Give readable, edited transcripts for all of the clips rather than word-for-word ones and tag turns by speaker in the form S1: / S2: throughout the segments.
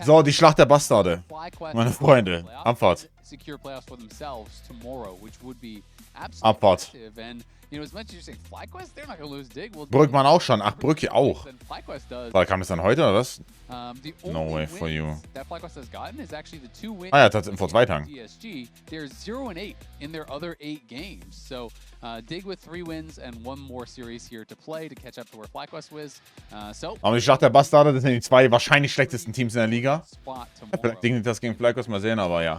S1: So, die Schlacht der Bastarde. Meine Freunde, Abfahrt. Abfahrt. Brückmann auch schon. Ach, Brücke auch. Weil kam es dann heute, oder was? No way for you. Ah ja, tatsächlich vor 2 Tagen.
S2: DSG, they're 0-8 in their other 8 games. So Dig with 3 wins and 1 more series here to play to catch up to where FlyQuest was.
S1: Aber die Schlacht der Bastarde, das sind die 2 wahrscheinlich schlechtesten Teams in der Liga. Vielleicht das gegen FlyQuest mal sehen, aber ja.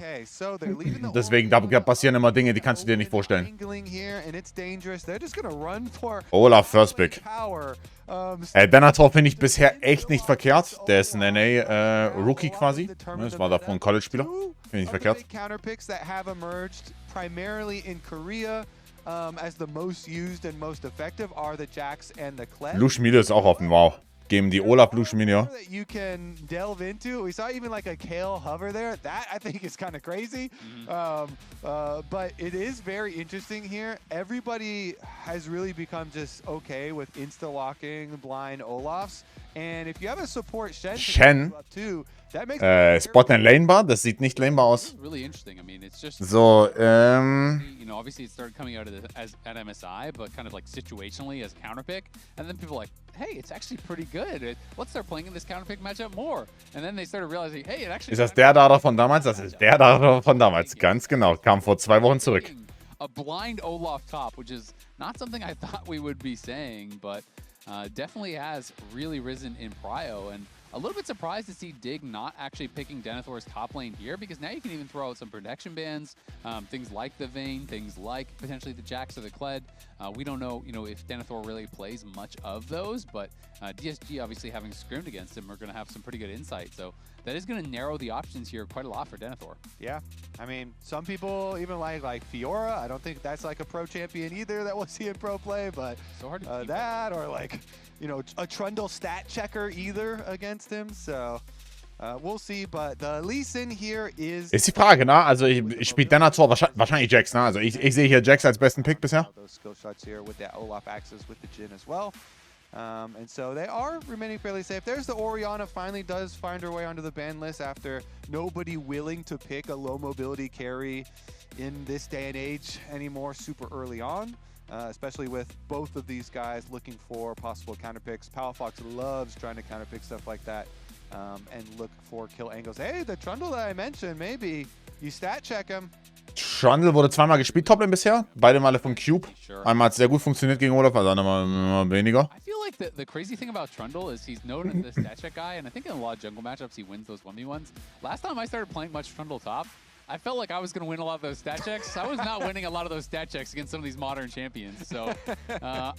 S1: Deswegen, da passieren immer Dinge, die kannst du dir nicht vorstellen. Olaf First Pick. Denator finde ich bisher echt nicht verkehrt. Der ist ein NA-Rookie quasi. Das war davor ein College-Spieler. Finde ich verkehrt. Lush Media ist auch offen, wow. Geben die Olaf Lush Media.
S3: You can delve into. We saw even like a Kale hover there. That I think is kind of crazy. But it is very interesting here. Everybody has really become just okay with insta-locking blind Olafs. And if you have a support Shen too, that makes
S1: Spot and Lanebar, das sieht nicht lanebar aus.
S2: Really interesting. I mean, it's just
S1: so,
S2: you know, obviously it started coming out of as at MSI, but kind of like situationally as counterpick, and then people were like, hey, it's actually pretty good. Let's start playing in this counterpick matchup more. And then they started realizing, hey, it actually.
S1: Ist das der Data von damals? Das ist der Data von damals, ganz genau. Kam vor 2 Wochen zurück.
S2: A blind Olaf top, which is not something I thought we would be saying, but definitely has really risen in prio. And a little bit surprised to see Dig not actually picking Denethor's top lane here, because now you can even throw out some protection bans, things like the Vayne, things like potentially the Jax or the Kled. We don't know, you know, if Denethor really plays much of those, but DSG obviously having scrimmed against him are going to have some pretty good insight. So that is going to narrow the options here quite a lot for Denethor.
S3: Yeah, I mean, some people even like Fiora. I don't think that's like a pro champion either that we'll see in pro play, but
S2: so hard to
S3: that or like, you know, a Trundle stat checker either against him. So we'll see, but the Lee Sin here is...
S1: Ist die Frage, ne? Also ich spiele Denethor wahrscheinlich Jax, ne? Also ich sehe hier Jax als besten Pick bisher.
S3: Those skill shots here with that Olaf axis with the Jhin as well. And so they are remaining fairly safe. There's the Orianna, finally does find her way onto the ban list after nobody willing to pick a low mobility carry in this day and age anymore super early on. Especially with both of these guys looking for possible counter picks. Powerfox loves trying to counter pick stuff like that and look for kill angles. Hey, the Trundle that I mentioned, maybe you stat check him.
S1: Trundle wurde 2-mal gespielt, Toplane bisher. Beide Male von Cube. Einmal hat es sehr gut funktioniert gegen Olaf, also einmal weniger.
S2: I feel like the crazy thing about Trundle is he's known as the stat check guy, and I think in a lot of jungle matchups he wins those 1v1s. Last time I started playing much Trundle top, I felt like I was going to win a lot of those stat checks. I was not winning a lot of those stat checks against some of these modern champions. So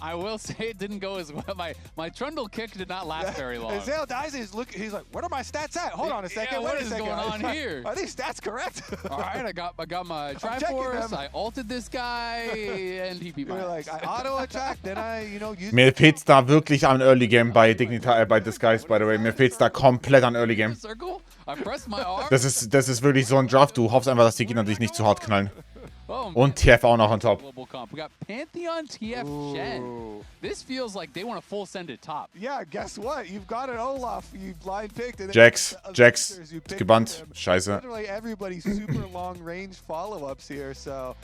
S2: I will say it didn't go as well. My Trundle kick did not last very long.
S3: Zale dies, he's like, what are my stats at? Hold on a second.
S2: Yeah, what is going on here?
S3: Are these stats correct?
S2: All right, I got my Triforce, I ulted this guy, and he beat my
S3: like, I auto-attack, then I, you know, use...
S1: Mir fehlt's da wirklich an Early Game bei bei Disguise, by the way. Mir fehlt's da komplett an Early Game. Das ist wirklich so ein Draft, du hoffst einfach, dass die Gegner dich nicht zu hart knallen. Und TF auch noch on top.
S2: We got Pantheon TF Shen. This feels like they want to full send it top.
S3: Yeah, guess what? You've got an Olaf you blind picked.
S1: Jax, gebannt. Scheiße.
S3: Literally everybody's super long range follow-ups here, so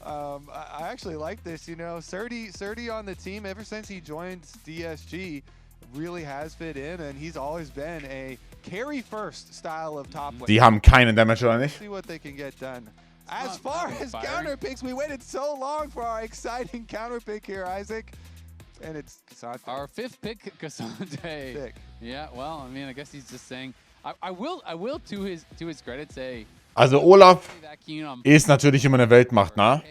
S3: I actually like this, you know. Surdy on the team ever since he joined DSG really has fit in, and he's always been a carry first style of top lane.
S1: Die haben keinen Damage, oder nicht?
S3: See what they can get done. As far as counter picks, we waited so long for our exciting counter pick here, Isaac. And it's Cassandre.
S2: Our 5th pick, Cassandre. Yeah, well, I mean, I guess he's just saying. I will to his credit say.
S1: Also Olaf ist natürlich immer eine Weltmacht, ne?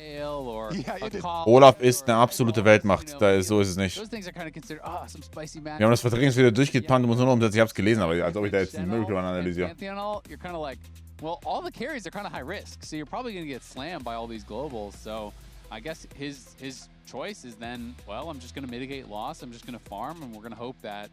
S1: Olaf ist eine absolute Weltmacht. So ist es nicht. Wir haben das Verteidigungsvideo durchgepannt und muss nur noch umsetzen. Ich hab's gelesen, aber als ob ich da jetzt einen Miracle analysiere.
S2: Well, all the carries are kind of high risk, so you're probably going to get slammed by all these globals. So I guess his choice is then, well, I'm just going to mitigate loss. I'm just going to farm, and we're going to hope that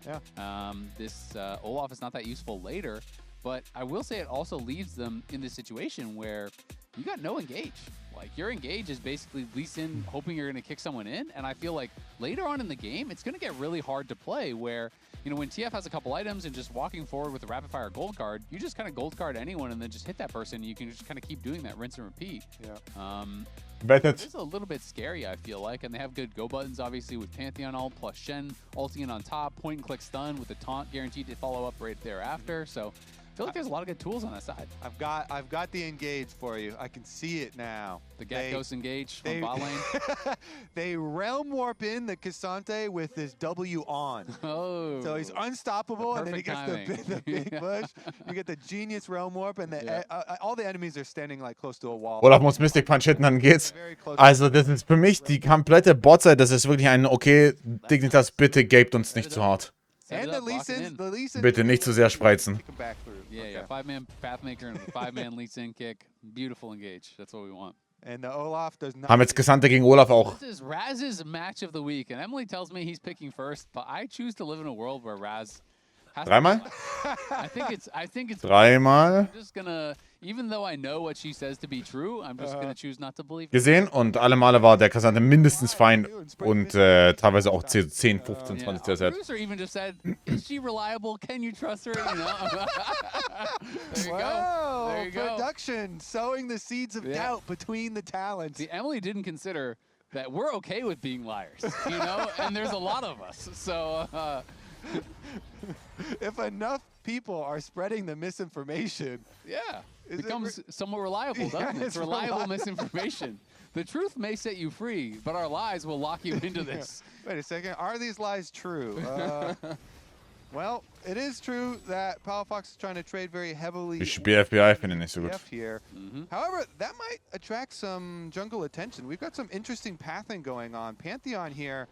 S2: this Olaf is not that useful later. But I will say it also leaves them in this situation where you got no engage. Like, your engage is basically Lee Sin hoping you're going to kick someone in, and I feel like later on in the game, it's going to get really hard to play where you know, when TF has a couple items and just walking forward with a rapid fire gold card, you just kind of gold card anyone and then just hit that person. You can just kind of keep doing that, rinse and repeat.
S3: Yeah.
S2: It's a little bit scary, I feel like, and they have good go buttons, obviously, with Pantheon ult plus Shen ulting in on top, point and click stun with the taunt guaranteed to follow up right thereafter. So I feel like there's a lot of good tools on that side.
S3: I've got the engage for you. I can see it now.
S2: The Ghost engage from bot lane.
S3: They realm warp in the Cassante with this W on.
S2: Oh.
S3: So he's unstoppable, and then he gets the big push. You get the genius realm warp, and all the enemies are standing like close to a wall.
S1: Olaf muss Mystic Punch hitten, dann geht's. Also das ist für mich die komplette Botzeit. Das ist wirklich ein, okay, Dignitas, bitte gebt uns nicht zu hart.
S3: And the Lee Sin.
S1: Bitte nicht zu sehr spreizen.
S2: Yeah, 5-man Pathmaker and 5-man Lee Sin kick. Beautiful engage. That's what we want.
S3: And the Olaf does not.
S1: Haben jetzt Gesandte gegen Olaf auch.
S2: This is Raz's match of the week, and Emily tells me he's picking first, but I choose to live in a world where Raz has
S1: Dreimal?
S2: I think it's
S1: Dreimal.
S2: I'm just gonna, even though I know what she says to be true, I'm just gonna choose not to believe it.
S1: Gesehen und alle Male war der Cassante mindestens fein und teilweise auch 10, 15, 20 CSZ.
S2: Producer even just said, "Is she reliable? Can you trust her?" You know. There you go. There you go.
S3: Production sowing the seeds of doubt between the talents.
S2: See, Emily didn't consider that we're okay with being liars, you know, and there's a lot of us. So.
S3: If enough people are spreading the misinformation,
S2: it becomes somewhat reliable, doesn't it? It's reliable misinformation. The truth may set you free, but our lies will lock you into this.
S3: Wait a second. Are these lies true? Well, it is true that Palafox is trying to trade very heavily.
S1: Ich spiele FBI, finde ich nicht so gut.
S3: Here. However, that might attract some jungle attention. We've got some interesting pathing going on. Pantheon here.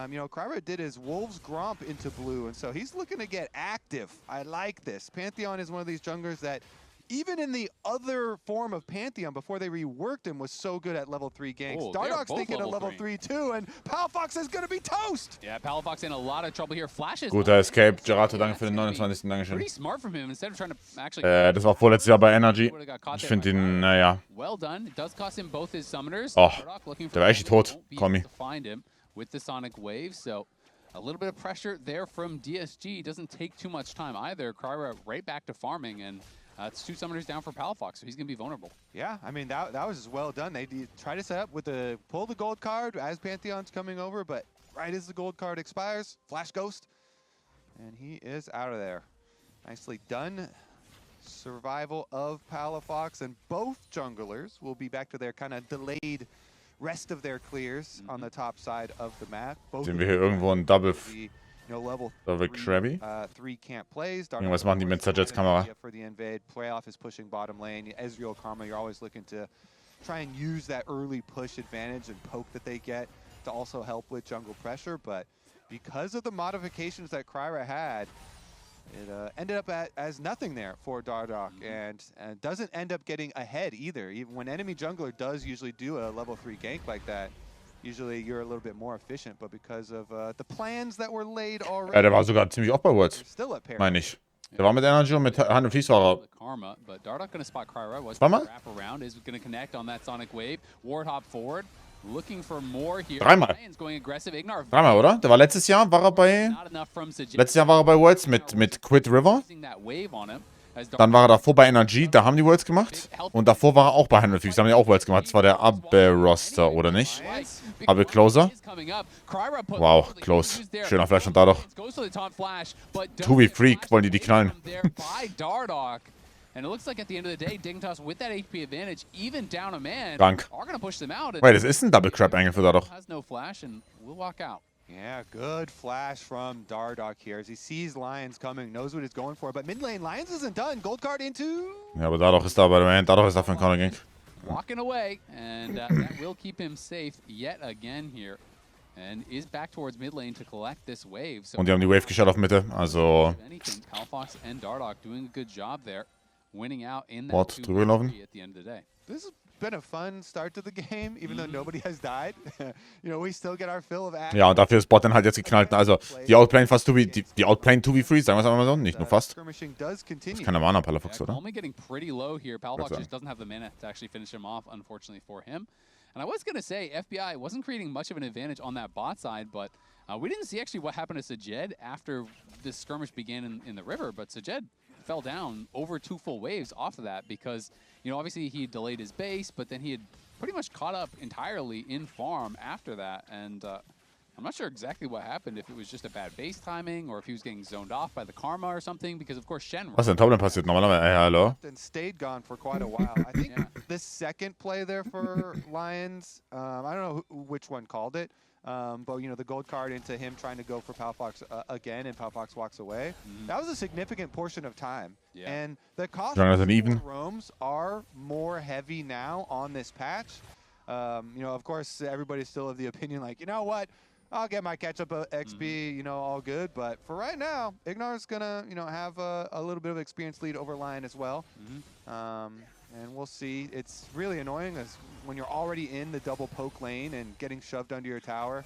S3: You know, Kryra did his Wolves Gromp into blue, and so he's looking to get active. I like this. Pantheon is one of these junglers that, even in the other form of Pantheon, before they reworked him, was so good at level 3 ganks. Dardock's thinking of level 3 too, and Palafox is going to be toast!
S2: Yeah, Palafox in a lot of trouble here. Flashes.
S1: Guter Escape. Gerato, danke für den 29. Dankeschön.
S2: Pretty smart from him, instead of trying to actually...
S1: Das war vorletztes Jahr bei Energy. Ich finde ihn, naja.
S2: Well done. It does cost him both his summoners.
S1: Oh, der war echt tot. Kommi.
S2: With the Sonic Wave, so a little bit of pressure there from DSG. Doesn't take too much time either. Kryra right back to farming, and it's 2 summoners down for Palafox, so he's going to be vulnerable.
S3: Yeah, I mean, that was well done. They try to set up with pull the gold card as Pantheon's coming over, but right as the gold card expires, Flash Ghost, and he is out of there. Nicely done. Survival of Palafox, and both junglers will be back to their kind of delayed rest of their clears on the top side of the map.
S1: Sehen wir hier irgendwo ein Double Krabby?
S3: 3 can't plays.
S1: Irgendwas machen die mit Sajets-Kamera.
S3: For the invade, playoff is pushing bottom lane. Ezreal Karma, you're always looking to try and use that early push advantage and poke that they get to also help with jungle pressure. But because of the modifications that Kryra had, it ended up as nothing there for Dardock, and doesn't end up getting ahead either. Even when enemy jungler does usually do a level 3 gank like that, usually you're a little bit more efficient, but because of the plans that were laid already...
S1: Ja, der war sogar ziemlich oft bei Worlds, meine ich. Der war mit Energy und mit Hand und Fließ war
S2: Karma, but Dardock gonna spot Kryra.
S1: Zweimal?
S2: Wrap around is gonna connect on that Sonic Wave. Ward hop forward. Looking for more here.
S1: Dreimal. Dreimal, oder? Der war letztes Jahr, war er bei Worlds mit Quit River. Dann war er davor bei Energy, da haben die Worlds gemacht. Und davor war er auch bei Handelsfix, da haben die auch Worlds gemacht. Das war der Abbe-Roster, oder nicht? Abbe-Closer. Wow, close. Schöner Flash und da doch. 2v Freak, wollen die knallen.
S2: And it looks like at the end of the day, Dignitas with that HP advantage, even down a man,
S1: Dank.
S2: are going to push them out.
S1: Wait, das ist ein Double Crab Angle für Dardock.
S2: Has no flash and will walk out.
S3: Yeah, good flash from Dardock here as he sees Lions coming, knows what he's going for. But mid lane, Lions isn't done. Gold card into.
S1: Ja, aber Dardock ist da bei der Man. Dardock ist da für ein Counter Gank.
S2: Walking away, and that will keep him safe yet again here. And is back towards mid lane to collect this wave. So
S1: und die haben die Wave geschaut auf Mitte, also.
S2: Palafox and Dardock doing a good job there. Winning out in that
S1: Wort drüber laufen.
S2: At the end of the day.
S3: This has been a fun start to the game, even though nobody has died. You know, we still get our fill of action.
S1: Ja, und dafür ist Bot dann halt jetzt geknallt. Also, die outplayen fast die outplayen 2v3, sagen wir es einmal so, nicht nur fast. Das ist keine Mana, Palafox, oder?
S2: Only getting pretty low here. Palafox just doesn't have the mana to actually finish him off, unfortunately for him. And I was going to say, FBI wasn't creating much of an advantage on that bot side, but We didn't see actually what happened to Sajed after this skirmish began in the river, but Sajed fell down over 2 full waves off of that because, you know, obviously he delayed his base, but then he had pretty much caught up entirely in farm after that. And I'm not sure exactly what happened, if it was just a bad base timing or if he was getting zoned off by the Karma or something, because of course Shen...
S1: Was denn Top Lane passiert normalerweise? Hallo?
S3: And stayed gone for quite a while. I think the second play there for Lions, I don't know which one called it, but you know, the gold card into him trying to go for Palfox again, and Palfox walks away. That was a significant portion of time. And the cost of roams are more heavy now on this patch. You know, of course, everybody's still of the opinion like, you know what, I'll get my catch-up XP, you know, all good. But for right now, Ignar's gonna, you know, have a little bit of experience lead over Lion as well. And we'll see. It's really annoying as when you're already in the double poke lane and getting shoved under your tower.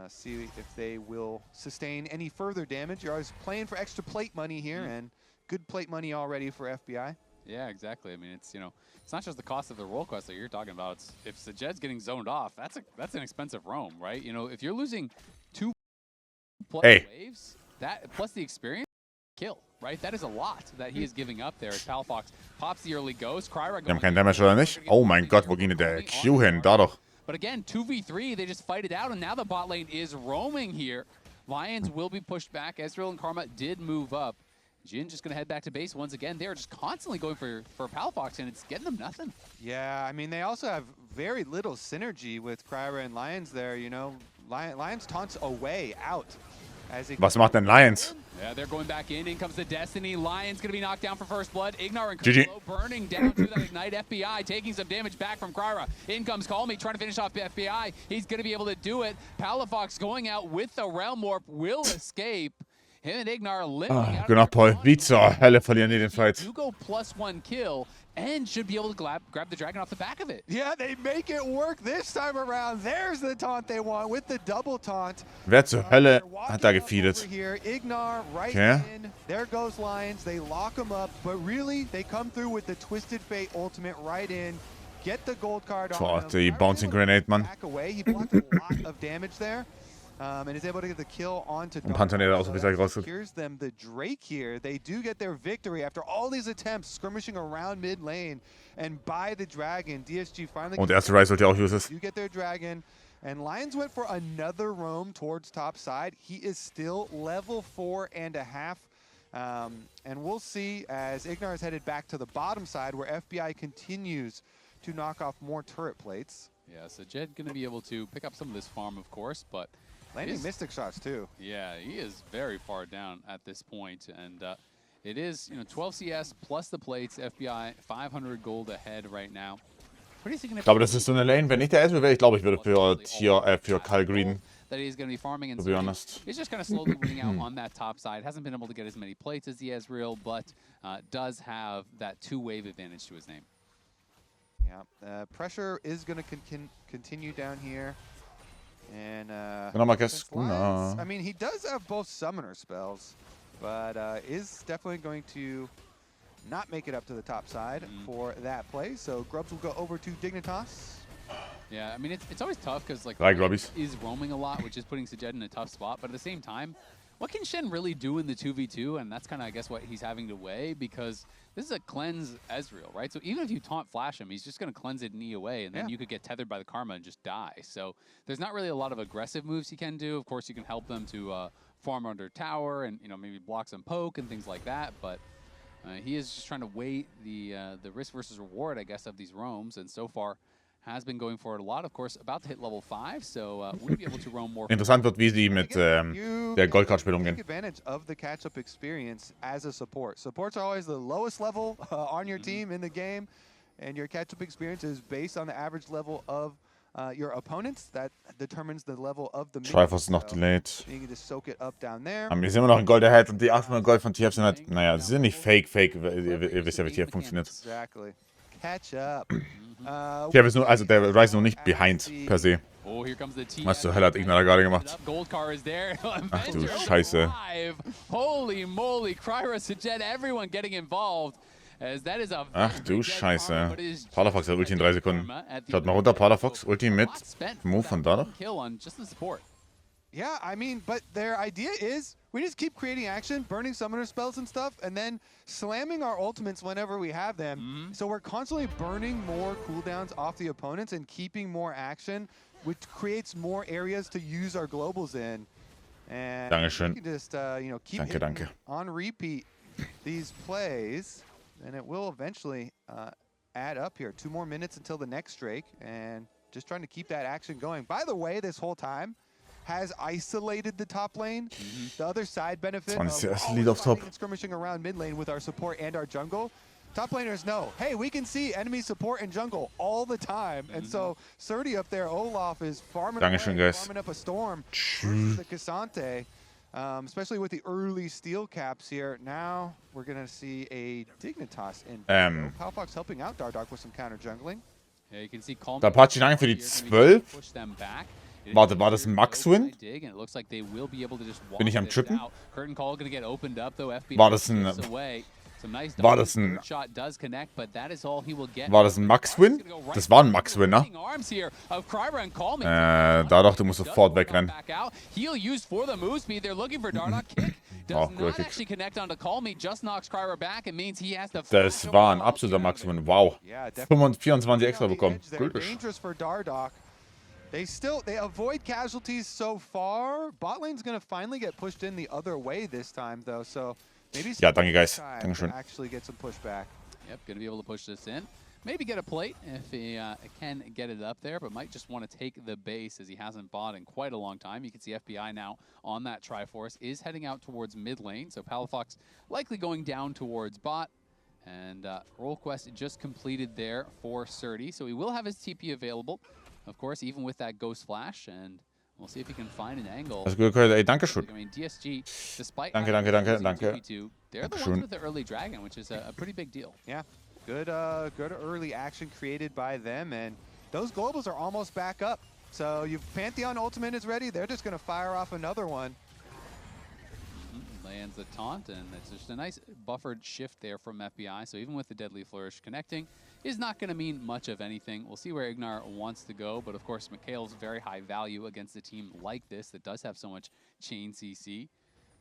S3: See if they will sustain any further damage. You're always playing for extra plate money here, and good plate money already for FBI.
S2: Yeah, exactly. I mean, it's, you know, it's not just the cost of the roll quest that you're talking about. It's, if Sajed's getting zoned off, that's an expensive roam, right? You know, if you're losing 2 plus waves, that plus the experience, kill, right? That is a lot that he is giving up there as Palfox pops the early ghost. Kryra
S1: haben keinen Damage oder nicht? Oh mein Gott, wo ging denn der Q hin? Da doch.
S2: But again, 2v3, they just fight it out, and now the bot lane is roaming here. Lions will be pushed back. Ezreal and Karma did move up. Jin just going to head back to base once again. They're just constantly going for Palfox, and it's getting them nothing.
S3: Yeah, I mean, they also have very little synergy with Kryra and Lions there, you know. Lions taunts away out.
S1: Was macht denn Lions?
S2: Yeah, they're going back in. In comes the Destiny. Lions going to be knocked down for first blood. Ignar and
S1: GG.
S2: burning down to that Ignite. FBI taking some damage back from Kryra. In comes Call Me trying to finish off FBI. He's going to be able to do it. Palafox going out with the Realm Warp will escape. Him and Ignar limping out.
S1: Genau, Paul. Wie zur Hölle verlieren die den Fight.
S2: You go +1 kill and should be able to grab the dragon off the back of it.
S3: Yeah, they make it work this time around. There's the taunt they want with the double taunt.
S1: Wer zur Hölle hat da gefeedet?
S3: Ignar right in. There goes Lions. They lock him up, but really they come through with the Twisted Fate ultimate right in. Get the gold card on him.
S1: Die Bouncing Grenade, Mann.
S3: Back away. He blocked a lot of damage there. And is able to get the kill onto
S1: Here's
S3: them the Drake here. They do get their victory after all these attempts skirmishing around mid lane and by the dragon. DSG finally
S1: you
S3: get their dragon, and Lions went for another roam towards top side. He is still level 4.5. And we'll see as Ignar is headed back to the bottom side where FBI continues to knock off more turret plates.
S2: Yeah, so Jed going to be able to pick up some of this farm, of course, but
S3: landing Mystic shots too.
S2: Yeah, he is very far down at this point, and it is, you know, 12 CS plus the plates. FBI 500 gold ahead right now. Pretty significant.
S1: Ich glaube, das ist so eine Lane. Wenn ich der Ezreal wäre, ich glaube, ich würde für Kyle Green.
S2: That he's going to be farming, and
S1: to be honest,
S2: he's just kind of slowly winning out on that top side. Hasn't been able to get as many plates as the Ezreal, but does have that 2-wave advantage to his name.
S3: Yeah, pressure is going to continue down here. And I mean, he does have both summoner spells, but is definitely going to not make it up to the top side for that play. So Grubs will go over to Dignitas.
S2: Yeah, I mean, it's always tough because like
S1: Grubbies
S2: is roaming a lot, which is putting Sajed in a tough spot. But at the same time, what can Shen really do in the 2v2? And that's kind of, I guess, what he's having to weigh, because this is a cleanse Ezreal, right? So even if you taunt flash him, he's just going to cleanse it and E away, and then you could get tethered by the Karma and just die. So there's not really a lot of aggressive moves he can do. Of course, you can help them to farm under tower and, you know, maybe block some poke and things like that. But he is just trying to weigh the risk versus reward, I guess, of these roams. And so far, has been going for it a lot, of course, about to hit level 5, so we'll be able to roam more.
S1: Interessant wird, wie sie mit der Goldcard-Spiel umgehen.
S3: Take advantage of the catch-up experience as a support. Supports are always the lowest level on your team in the game, and your catch-up experience is based on the average level of your opponents. That determines the level of the mid.
S1: Triforce noch delayed.
S3: You can just soak it up down there.
S1: Aber wir sind immer noch in Gold ahead, und die 800 Gold von TF sind halt, naja, sie sind nicht fake, ihr wisst ja, wie TF funktioniert.
S3: Exactly. Catch up.
S1: TF ist nur, also der Rise ist noch nicht behind, per se.
S2: Oh, here comes the T.
S1: Was zur Hölle hat Ignar da gerade gemacht?
S2: Ach
S1: du Scheiße.
S2: Holy moly, Kryra, Sajed, everyone getting involved. As that is a
S1: Ach du Scheiße. Palafox hat Ulti in 3 Sekunden. Schaut mal runter, Palafox, Ulti mit Move von da noch.
S3: Yeah, I mean, but their idea is we just keep creating action, burning summoner spells and stuff, and then slamming our ultimates whenever we have them. So we're constantly burning more cooldowns off the opponents and keeping more action, which creates more areas to use our globals in. And
S1: Dankeschön.
S3: we can just keep hitting on repeat these plays, and it will eventually add up here. 2 more minutes until the next Drake, and just trying to keep that action going. By the way, this whole time has isolated the top lane. The other side benefit of
S1: Lead auf Top.
S3: skirmishing around mid lane with our support and our jungle. Top laners know, hey, we can see enemy support and jungle all the time. And so Surdy up there, Olaf is farming up a storm versus the Cassante. Especially with the early steel caps here. Now we're going to see a Dignitas in. Palfox helping out Dardoch with some counter jungling.
S2: Yeah, you can see Calm
S1: Da Apache lang für die 12. Warte, war das ein Max-Win? Bin ich am Trippen? War das ein Max-Win? Das war ein Max-Win, ne? Dadurch, du musst sofort wegrennen. Oh, wirklich. Das war ein absoluter Max-Win. Wow. 24 extra bekommen. Glücklich.
S3: They avoid casualties so far. Bot lane's gonna finally get pushed in the other way this time, though. So maybe
S1: danke, guys. Dankeschön.
S3: Actually get some pushback.
S2: Yep, gonna be able to push this in. Maybe get a plate if he can get it up there, but might just want to take the base as he hasn't bought in quite a long time. You can see FBI now on that Triforce is heading out towards mid lane. So Palafox likely going down towards bot. And role quest just completed there for Surdy. So he will have his TP available. Of course, even with that Ghost Flash, and we'll see if he can find an angle.
S1: Das ist gut, ey, danke schön.
S2: I mean, DSG, despite
S1: danke.
S2: they're the ones with the early dragon, which is a pretty big deal.
S3: Yeah, good early action created by them, and those globals are almost back up. So Pantheon ultimate is ready. They're just going to fire off another one.
S2: Lands the taunt, and it's just a nice buffered shift there from FBI. So even with the Deadly Flourish connecting, is not going to mean much of anything. We'll see where Ignar wants to go, but of course, Mikhail's very high value against a team like this that does have so much chain CC.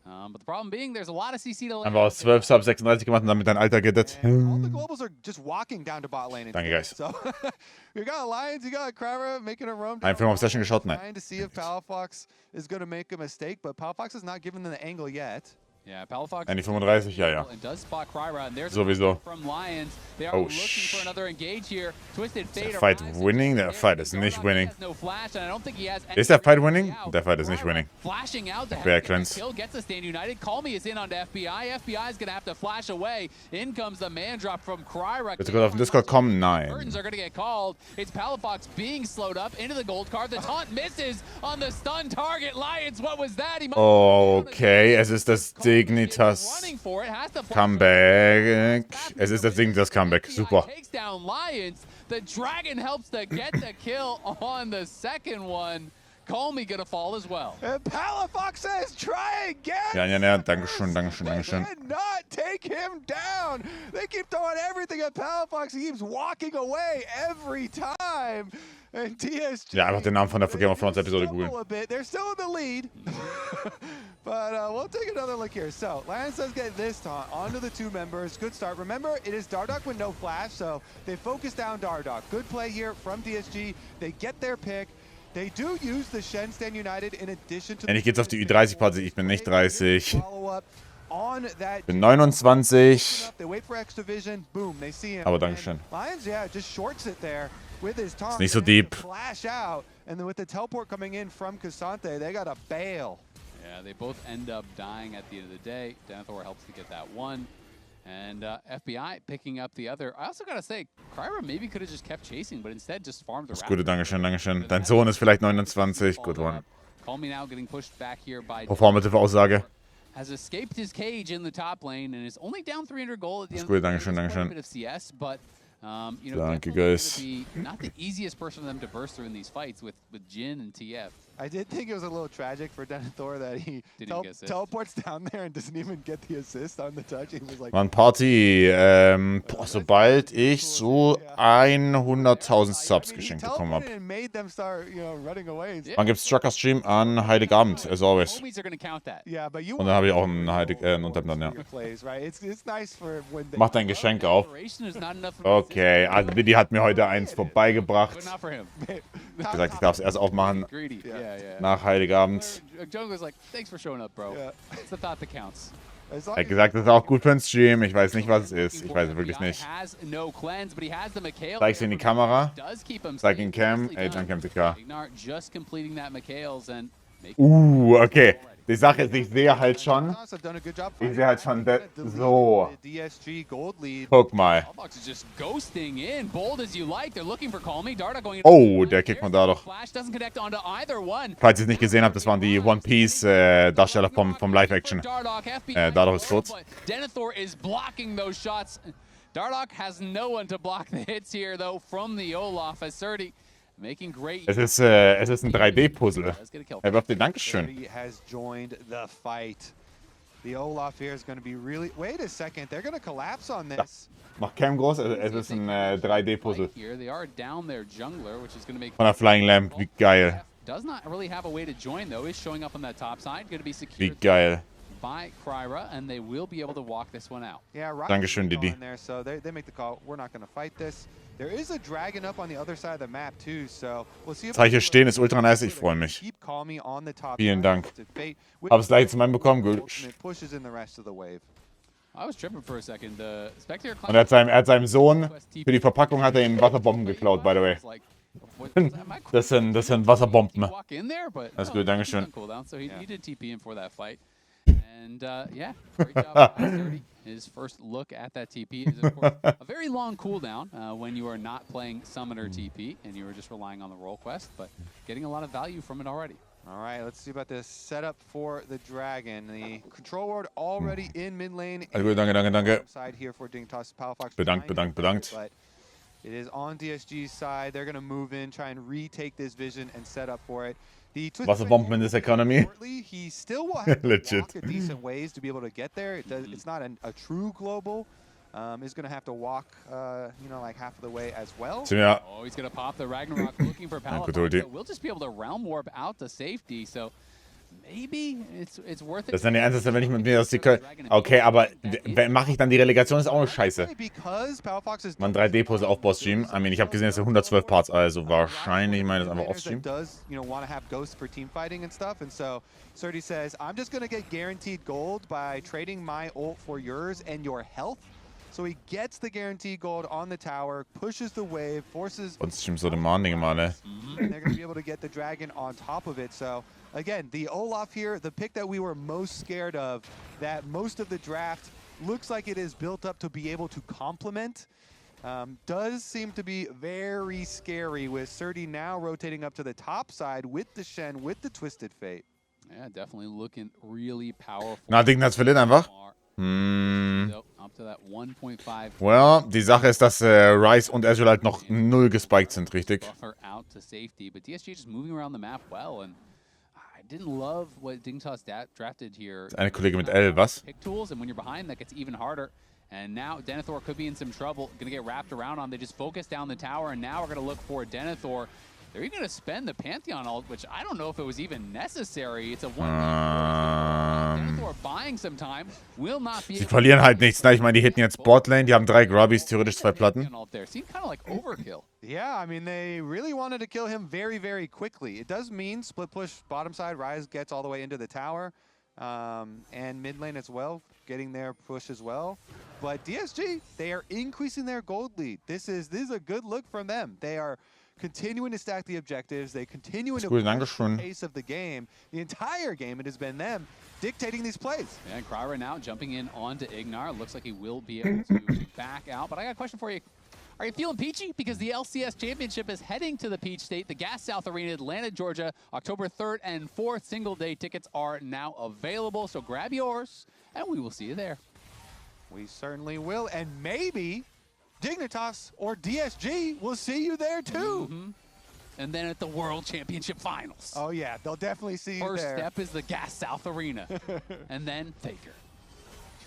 S2: But the problem being, there's a lot of CC to land.
S1: Einfach aus 12 Sub 36 gemacht und damit dein Alter gettet.
S3: All the globals are just walking down to bot lane.
S1: Danke, guys.
S3: So you got Alliance, you got Kryra making a roam.
S1: Ein Film auf Session geschaut, nein.
S3: Trying to see if Palafox is going to make a mistake, but Palafox is not giving them the angle yet.
S2: Yeah, Palafox.
S1: Die 35, ja. Sowieso. Oh, der Fight winning? Der Fight ist nicht winning. Ist der Fight winning? Der Fight ist nicht winning. Wer cleanse? Bitte kurz auf den Discord kommen? Nein. Okay, es ist das Dignitas Comeback. Es ist das Dignitas Comeback. Super.
S2: The dragon helps to get the kill on the second one. Colmy gonna fall as well.
S3: And Palafox says, try again.
S1: Ja. Dankeschön.
S3: They cannot take him down. They keep throwing everything at Palafox. He keeps walking away every time. And DSG.
S1: Ja, einfach den Namen von der Game of Thrones Episode googeln.
S3: They're still in the lead. But we'll take another look here. So, Lance does get this taunt onto the 2 members. Good start. Remember, it is Dardoch with no flash, so they focus down Dardoch. Good play here from DSG. They get their pick. They do use the Shen Stand United in addition to.
S1: Endlich geht's auf die Ü30-Party. Ich bin nicht 30.
S3: Ich
S1: bin 29.
S3: They wait for extra vision. Boom, they see him.
S1: Aber Dankeschön.
S3: Lions, yeah, just shorts it there with his taunt.
S1: Ist nicht so deep.
S3: Flash out, and then with the teleport coming in from Cassante, they got a bail.
S2: Yeah, they both end up dying at the end of the day. Denethor helps to get that one. And FBI picking up the other. I also gotta say, Kryra maybe could have just kept chasing, but instead just farmed the
S1: Gute, Dankeschön. Dein Sohn ist vielleicht 29. Good one.
S2: Colmy now getting pushed back here by
S1: Performative Aussage.
S2: Has escaped his cage in the top lane and is only down 300 gold at the end
S1: Gut,
S2: of the
S1: Dankeschön.
S2: bit of CS, but you know,
S1: Danke, guys.
S2: be not the easiest person for them to burst through in these fights with Jhin and TF.
S3: I did think it was a little tragic for Denethor that he teleports down there and doesn't even get the assist on the touch. He was like,
S1: Mann, Party, boah, sobald ich so 100.000 Subs geschenkt bekommen habe. Wann gibt's Trucker Stream? An Heiligabend, as always. Und dann habe ich auch einen Unterm dann, ja. Mach dein Geschenk auf. Okay, also Diddy hat mir heute eins vorbeigebracht. Gesagt, ich darf es erst aufmachen nach Heiligabend. Er hat gesagt, das ist auch gut für den Stream. Ich weiß nicht, was es ist. Ich weiß es wirklich nicht. Zeig's in die Kamera. Zeig in Cam. Ey, Junkcam TK. Okay. Die Sache ist, ich sehe halt schon so. Guck mal. Oh, der kickt man da doch. Falls ihr es nicht gesehen habt, das waren die One Piece Darsteller vom Live-Action. Dadurch ist kurz.
S2: Dardoch has no one to block the hits here, though, from the Olaf as Surdy.
S1: Es ist ein 3D-Puzzle. Er wirft den Dankeschön. Mach Cam groß, es ist ein 3D-Puzzle. Von der Flying Lamp, wie geil. Wie geil. Dankeschön, Didi. Dass hier stehen ist ultra nice, ich freue mich. Vielen Dank. Habe es gleich zu meinem bekommen, gut. Und er hat seinem Sohn, für die Verpackung hat er ihm Wasserbomben geklaut, by the way. Das sind Wasserbomben. Das ist gut, Dankeschön.
S2: And yeah, great job by Surdy. His first look at that TP is, of course, a very long cooldown when you are not playing Summoner TP and you are just relying on the role quest, but getting a lot of value from it already.
S3: All right, let's see about this setup for the Dragon. The control ward already in mid lane.
S1: Danke.
S3: Side here for Dignitas, Powerfox.
S1: Bedankt.
S3: But it is on DSG's side. They're going to move in, try and retake this vision and set up for it.
S1: Wasserbomben in this economy.
S3: He still will have to
S1: Legit.
S3: walk a decent ways to be able to get there. It's not a true global. Is going to have to walk, like half of the way as well.
S2: Oh, he's going to pop the Ragnarok looking for Palafox. We'll just be able to realm warp out to safety. So maybe it's worth it.
S1: Das ist dann die Ernste, wenn ich mit mir aus die Okay, aber mache ich dann die Relegation, ist auch eine Scheiße. Man 3D-Pose auf Boss-Stream. I mean, ich habe gesehen, es sind 112 Parts, also wahrscheinlich meine das einfach off-Stream.
S3: Surdy says, I'm just going to get guaranteed gold by trading my ult for yours and your health. So he gets the guaranteed gold on the tower, pushes the wave, forces...
S1: Und Stream so demanding, Mann, ey.
S3: And they're going to be able to get the Dragon on top of it, so... Again, the Olaf here, the pick that we were most scared of, that most of the draft looks like it is built up to be able to complement, does seem to be very scary with Surdy now rotating up to the top side with the Shen, with the Twisted Fate.
S2: Yeah, definitely looking really powerful.
S1: Na, Dignitas verliert einfach. Well, die Sache ist, dass Rice und Azure halt noch 0 gespiked sind, richtig?
S2: Didn't love what Dignitas drafted here.
S1: Eine Kollege mit L, was?
S2: Pick tools, and when you're behind, that gets even harder. And now Denethor could be in some trouble. Gonna get wrapped around on. They just focus down the tower, and now we're gonna look for Denethor. They're even gonna spend the Pantheon ult, which I don't know if it was even necessary. It's a 1v4. Denethor buying some time. Will not be.
S1: Sie verlieren halt nichts, ne? Ich meine, die hitten jetzt Botlane, die haben 3 Grubbies, theoretisch 2 Platten.
S2: Seemed kind of like overkill.
S3: Yeah, I mean, they really wanted to kill him very, very quickly. It does mean split push bottom side. Ryze gets all the way into the tower. And mid lane as well, getting their push as well. But DSG, they are increasing their gold lead. This is a good look from them. They are continuing to stack the objectives. They continue to push the pace of the game. The entire game, it has been them dictating these plays.
S2: Yeah, and Kryra now jumping in onto Ignar. Looks like he will be able to back out. But I got a question for you. Are you feeling peachy? Because the LCS Championship is heading to the Peach State, the Gas South Arena, Atlanta, Georgia, October 3rd and 4th. Single-day tickets are now available, so grab yours, and we will see you there.
S3: We certainly will, and maybe Dignitas or DSG will see you there too.
S2: and then at the World Championship Finals.
S3: Oh yeah, they'll definitely see you
S2: First
S3: there.
S2: step is the Gas South Arena, and then Faker.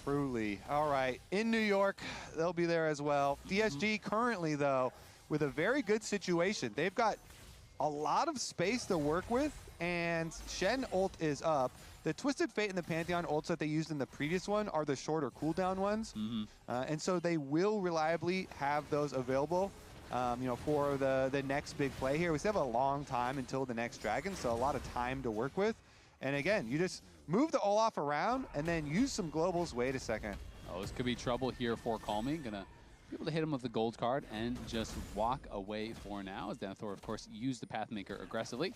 S3: Truly. All right, in New York, they'll be there as well. DSG currently, though, with a very good situation. They've got a lot of space to work with, and Shen ult is up. The Twisted Fate and the Pantheon ults that they used in the previous one are the shorter cooldown ones, and so they will reliably have those available, you know, for the next big play here. We still have a long time until the next dragon, so a lot of time to work with. And again, you just move the Olaf around and then use some globals. Wait a second.
S2: Oh, this could be trouble here for Calmy. Gonna be able to hit him with the gold card and just walk away for now, as Denethor, of course, used the Pathmaker aggressively.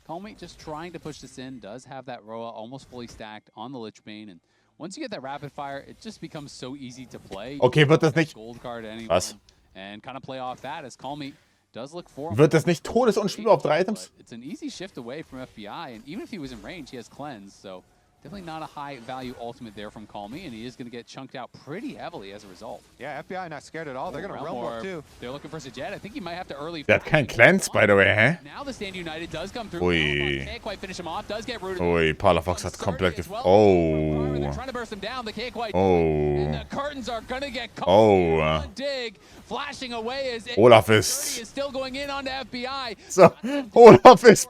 S2: Calmy just trying to push this in, does have that Roa almost fully stacked on the Lich Bane, and once you get that rapid fire, it just becomes so easy to play.
S1: Okay, wird das nicht...
S2: Gold card anyone,
S1: Was?
S2: and kind of play off that as Calmy does look for him.
S1: Wird das nicht todesunspielbar auf 3 Items?
S2: It's an easy shift away from FBI, and even if he was in range, he has cleanse, so definitely not a high value ultimate there from Calmy, and he is going to get chunked out pretty heavily as a result.
S3: Yeah, FBI not scared at all. They're going to realm warp too.
S2: They're looking for Sajed. I think he might have to early.
S1: Der hat keinen Cleanse, by the way, hä?
S2: Now the Stand United does come through.
S1: Ui.
S2: Can't quite finish him off. Does get rooted.
S1: Ui, Palafox hat komplett
S2: Oh.
S1: Oh.
S2: Trying to burst him down. They can't quite.
S1: Oh.
S2: And the curtains are going to get caught.
S1: Oh.
S2: Dig flashing away as
S1: Olaf
S2: 30
S1: ist...
S2: is still going in on the FBI.
S1: So, Olaf ist...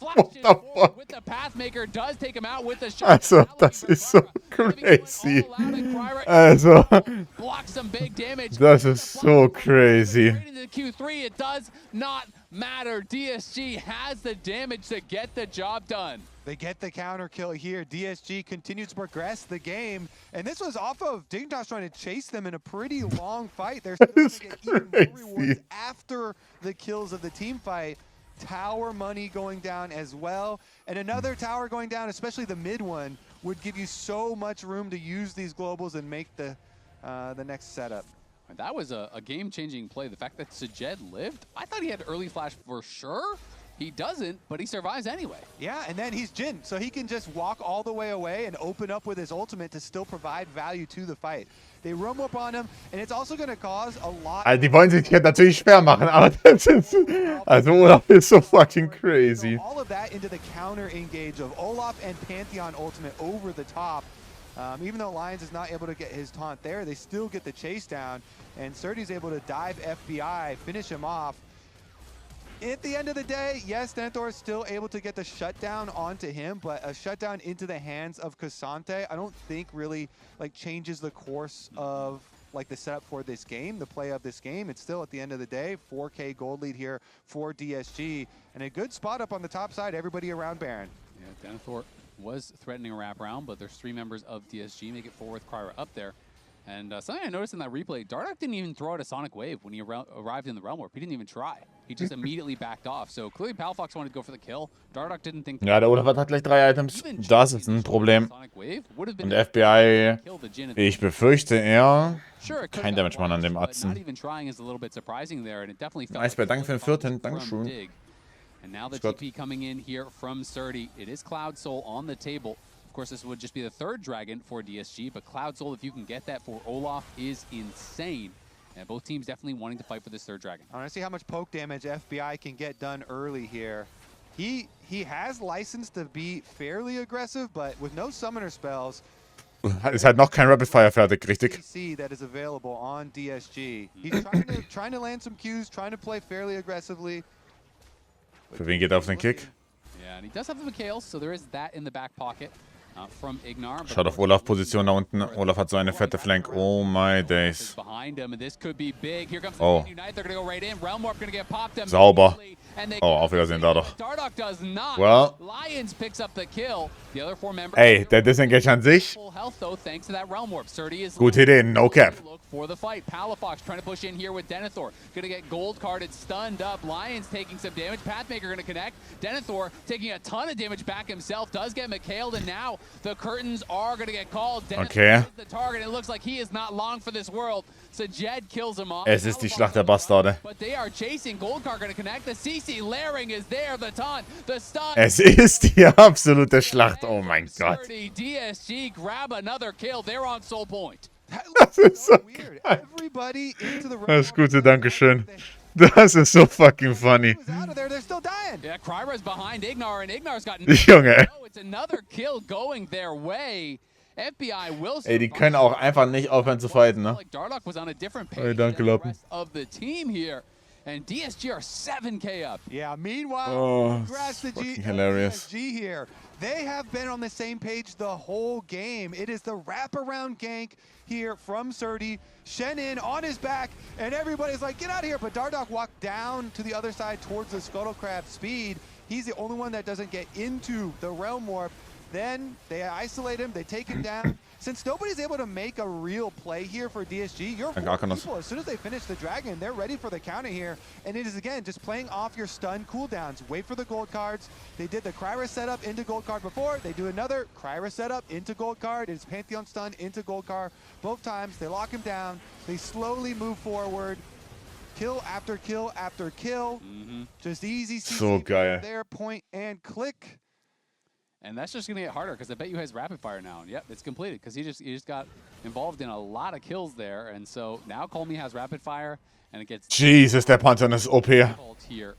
S1: What the fuck?
S2: With the Pathmaker does take him out with the shot.
S1: Also, das ist so crazy. Also,
S2: Blocks some big damage.
S1: das ist so crazy.
S2: Into Q3, it does not matter. DSG has the damage to get the job done.
S3: They get the counter kill here. DSG continues to progress the game, and this was off of Dignitas trying to chase them in a pretty long fight. They're still going to get even more rewards after the kills of the team fight. Tower money going down as well, and another tower going down, especially the mid one, would give you so much room to use these globals and make the next setup.
S2: That was a game-changing play. The fact that Sajed lived, I thought he had early flash for sure. He doesn't, but he survives anyway.
S3: Yeah, and then he's Jhin, so he can just walk all the way away and open up with his ultimate to still provide value to the fight. They roam up on him, and it's also going to cause a lot...
S1: Also, die wollen sich hier natürlich schwer machen, aber das ist... Also, Olaf ist so fucking crazy.
S3: So all of that into the counter engage of Olaf and Pantheon ultimate over the top. Even though Lions is not able to get his taunt there, they still get the chase down, and Surdy's able to dive FBI, finish him off. At the end of the day, yes, Denethor is still able to get the shutdown onto him, but a shutdown into the hands of Cassante, I don't think really like changes the course of like the setup for this game, the play of this game. It's still at the end of the day, 4K gold lead here for DSG, and a good spot up on the top side, everybody around Baron.
S2: Yeah, Denethor was threatening a wraparound, but there's 3 members of DSG make it forward with Kryra up there. And something I noticed in that replay, Dardoch didn't even throw out a Sonic Wave when he arrived in the Realm Warp. He didn't even try. He just immediately backed off. So clearly Palafox wanted to go for the kill. Dardoch didn't think...
S1: Ja, der Olaf hat gleich 3 Items. Das ist ein Problem. Und FBI, wie ich befürchte, eher kein Damage-Mann an dem Atzen. Eisbär, danke für den 4. Dankeschön.
S2: And now the TP coming in here from Surdy. It is Cloud Soul on the table. Of course, this would just be the 3rd dragon for DSG, but Cloud Soul, if you can get that for Olaf, is insane. And both teams definitely wanting to fight for this 3rd dragon.
S3: I want to see how much poke damage FBI can get done early here. He has license to be fairly aggressive, but with no summoner spells.
S1: Ist halt noch kein Rapid Fire fertig, richtig?
S3: That is available on DSG. He's trying to land some Qs, trying to play fairly aggressively.
S1: Für wen geht er auf den Kick?
S2: Yeah, and he does have the Mikhails, so there is that in the back pocket. From Ignar.
S1: Schaut auf Olaf Position da unten. Olaf hat so eine fette Flank. Oh my days. Oh. Sauber. Oh, auf Wiedersehen dadurch. Well. Ey, der Disengage an sich. Gute Idee, no cap.
S2: For the fight, Palafox trying to push in here with Denethor. Gonna get gold carded, stunned up. Lions taking some damage. Pathmaker gonna connect. Denethor taking a ton of damage back himself. Does get McHale, and now the curtains are gonna get called. Denethor is the target. It looks like he is not long for this world. Sajed kills him off.
S1: Es ist die Schlacht der Bastarde.
S2: But they are chasing. Gold card gonna connect. The CC layering is there. The taunt, the stun.
S1: Es ist die absolute Schlacht. Oh mein Gott.
S2: DSG grab another kill. They're on soul point.
S1: Das ist so
S3: weird. Everybody into the
S1: Das Gute, Dankeschön. Das ist so fucking funny.
S2: Yeah, Kryra's behind Ignar, and Ignar's got
S1: Junge.
S2: no, it's another kill going their way. FBI will
S1: Ey, die können auch einfach nicht aufhören zu fighten, ne?
S2: like Dardoch was on a different page
S1: Ey, danke,
S2: than the
S1: Lappen.
S2: rest of the team here. And DSG are 7K up.
S3: Yeah, meanwhile,
S1: Oh,
S3: congrats to
S1: fucking hilarious.
S3: DSG here. They have been on the same page the whole game. It is the wraparound gank here from Surdy. Shen in on his back, and everybody's like, get out of here. But Dardoch walked down to the other side towards the Scuttlecraft speed. He's the only one that doesn't get into the Realm Warp. Then they isolate him, they take him down. Since nobody's able to make a real play here for DSG, you're four people. As soon as they finish the Dragon, they're ready for the counter here. And it is, again, just playing off your stun cooldowns. Wait for the gold cards. They did the Kryra setup into gold card before. They do another Kryra setup into gold card. It's Pantheon stun into gold card. Both times, they lock him down. They slowly move forward. Kill after kill after kill. Just easy
S1: So geil.
S3: there, point and click.
S2: And that's just gonna get harder because I bet you has rapid fire now. Yep, it's completed because he just got involved in a lot of kills there, and so now Call Me has rapid fire, and it gets
S1: Jesus, der Pantheon ist OP.
S2: difficult here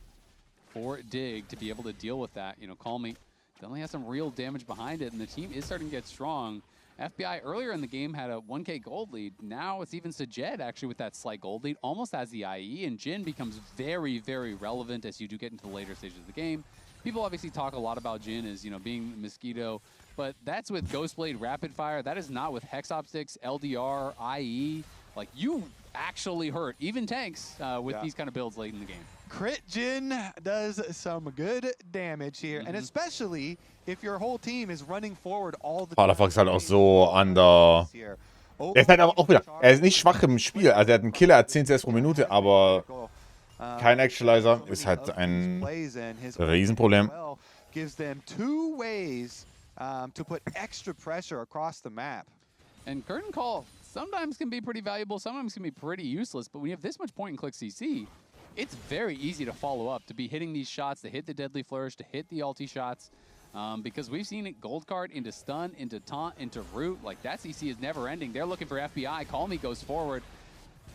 S2: for Dig to be able to deal with that. You know, Call Me definitely has some real damage behind it, and the team is starting to get strong. FBI earlier in the game had a 1K gold lead. Now it's even Sajed actually with that slight gold lead, almost has the IE, and Jin becomes very, very relevant as you do get into the later stages of the game. People obviously talk a lot about Jin as, you know, being Mosquito, but that's with Ghostblade Rapid Fire. That is not with Hex Optics, LDR, IE. Like, you actually hurt even tanks with these kind of builds late in the game.
S3: Crit Jin does some good damage here, and especially if your whole team is running forward all the time.
S1: Paderfox ist halt auch so an der... Er ist halt aber auch wieder... Er ist nicht schwach im Spiel. Also er hat einen Killer, hat 10 CS pro Minute, aber... Kein Actualizer ist halt ein Riesenproblem.
S3: Gives them 2 ways to put extra pressure across the map.
S2: And Curtain Call sometimes can be pretty valuable, sometimes can be pretty useless, but when you have this much point and click CC, it's very easy to follow up, to be hitting these shots, to hit the Deadly Flourish, to hit the ulti shots, because we've seen it gold card into stun, into taunt, into root. Like, that CC is never ending. They're looking for FBI. Call Me goes forward.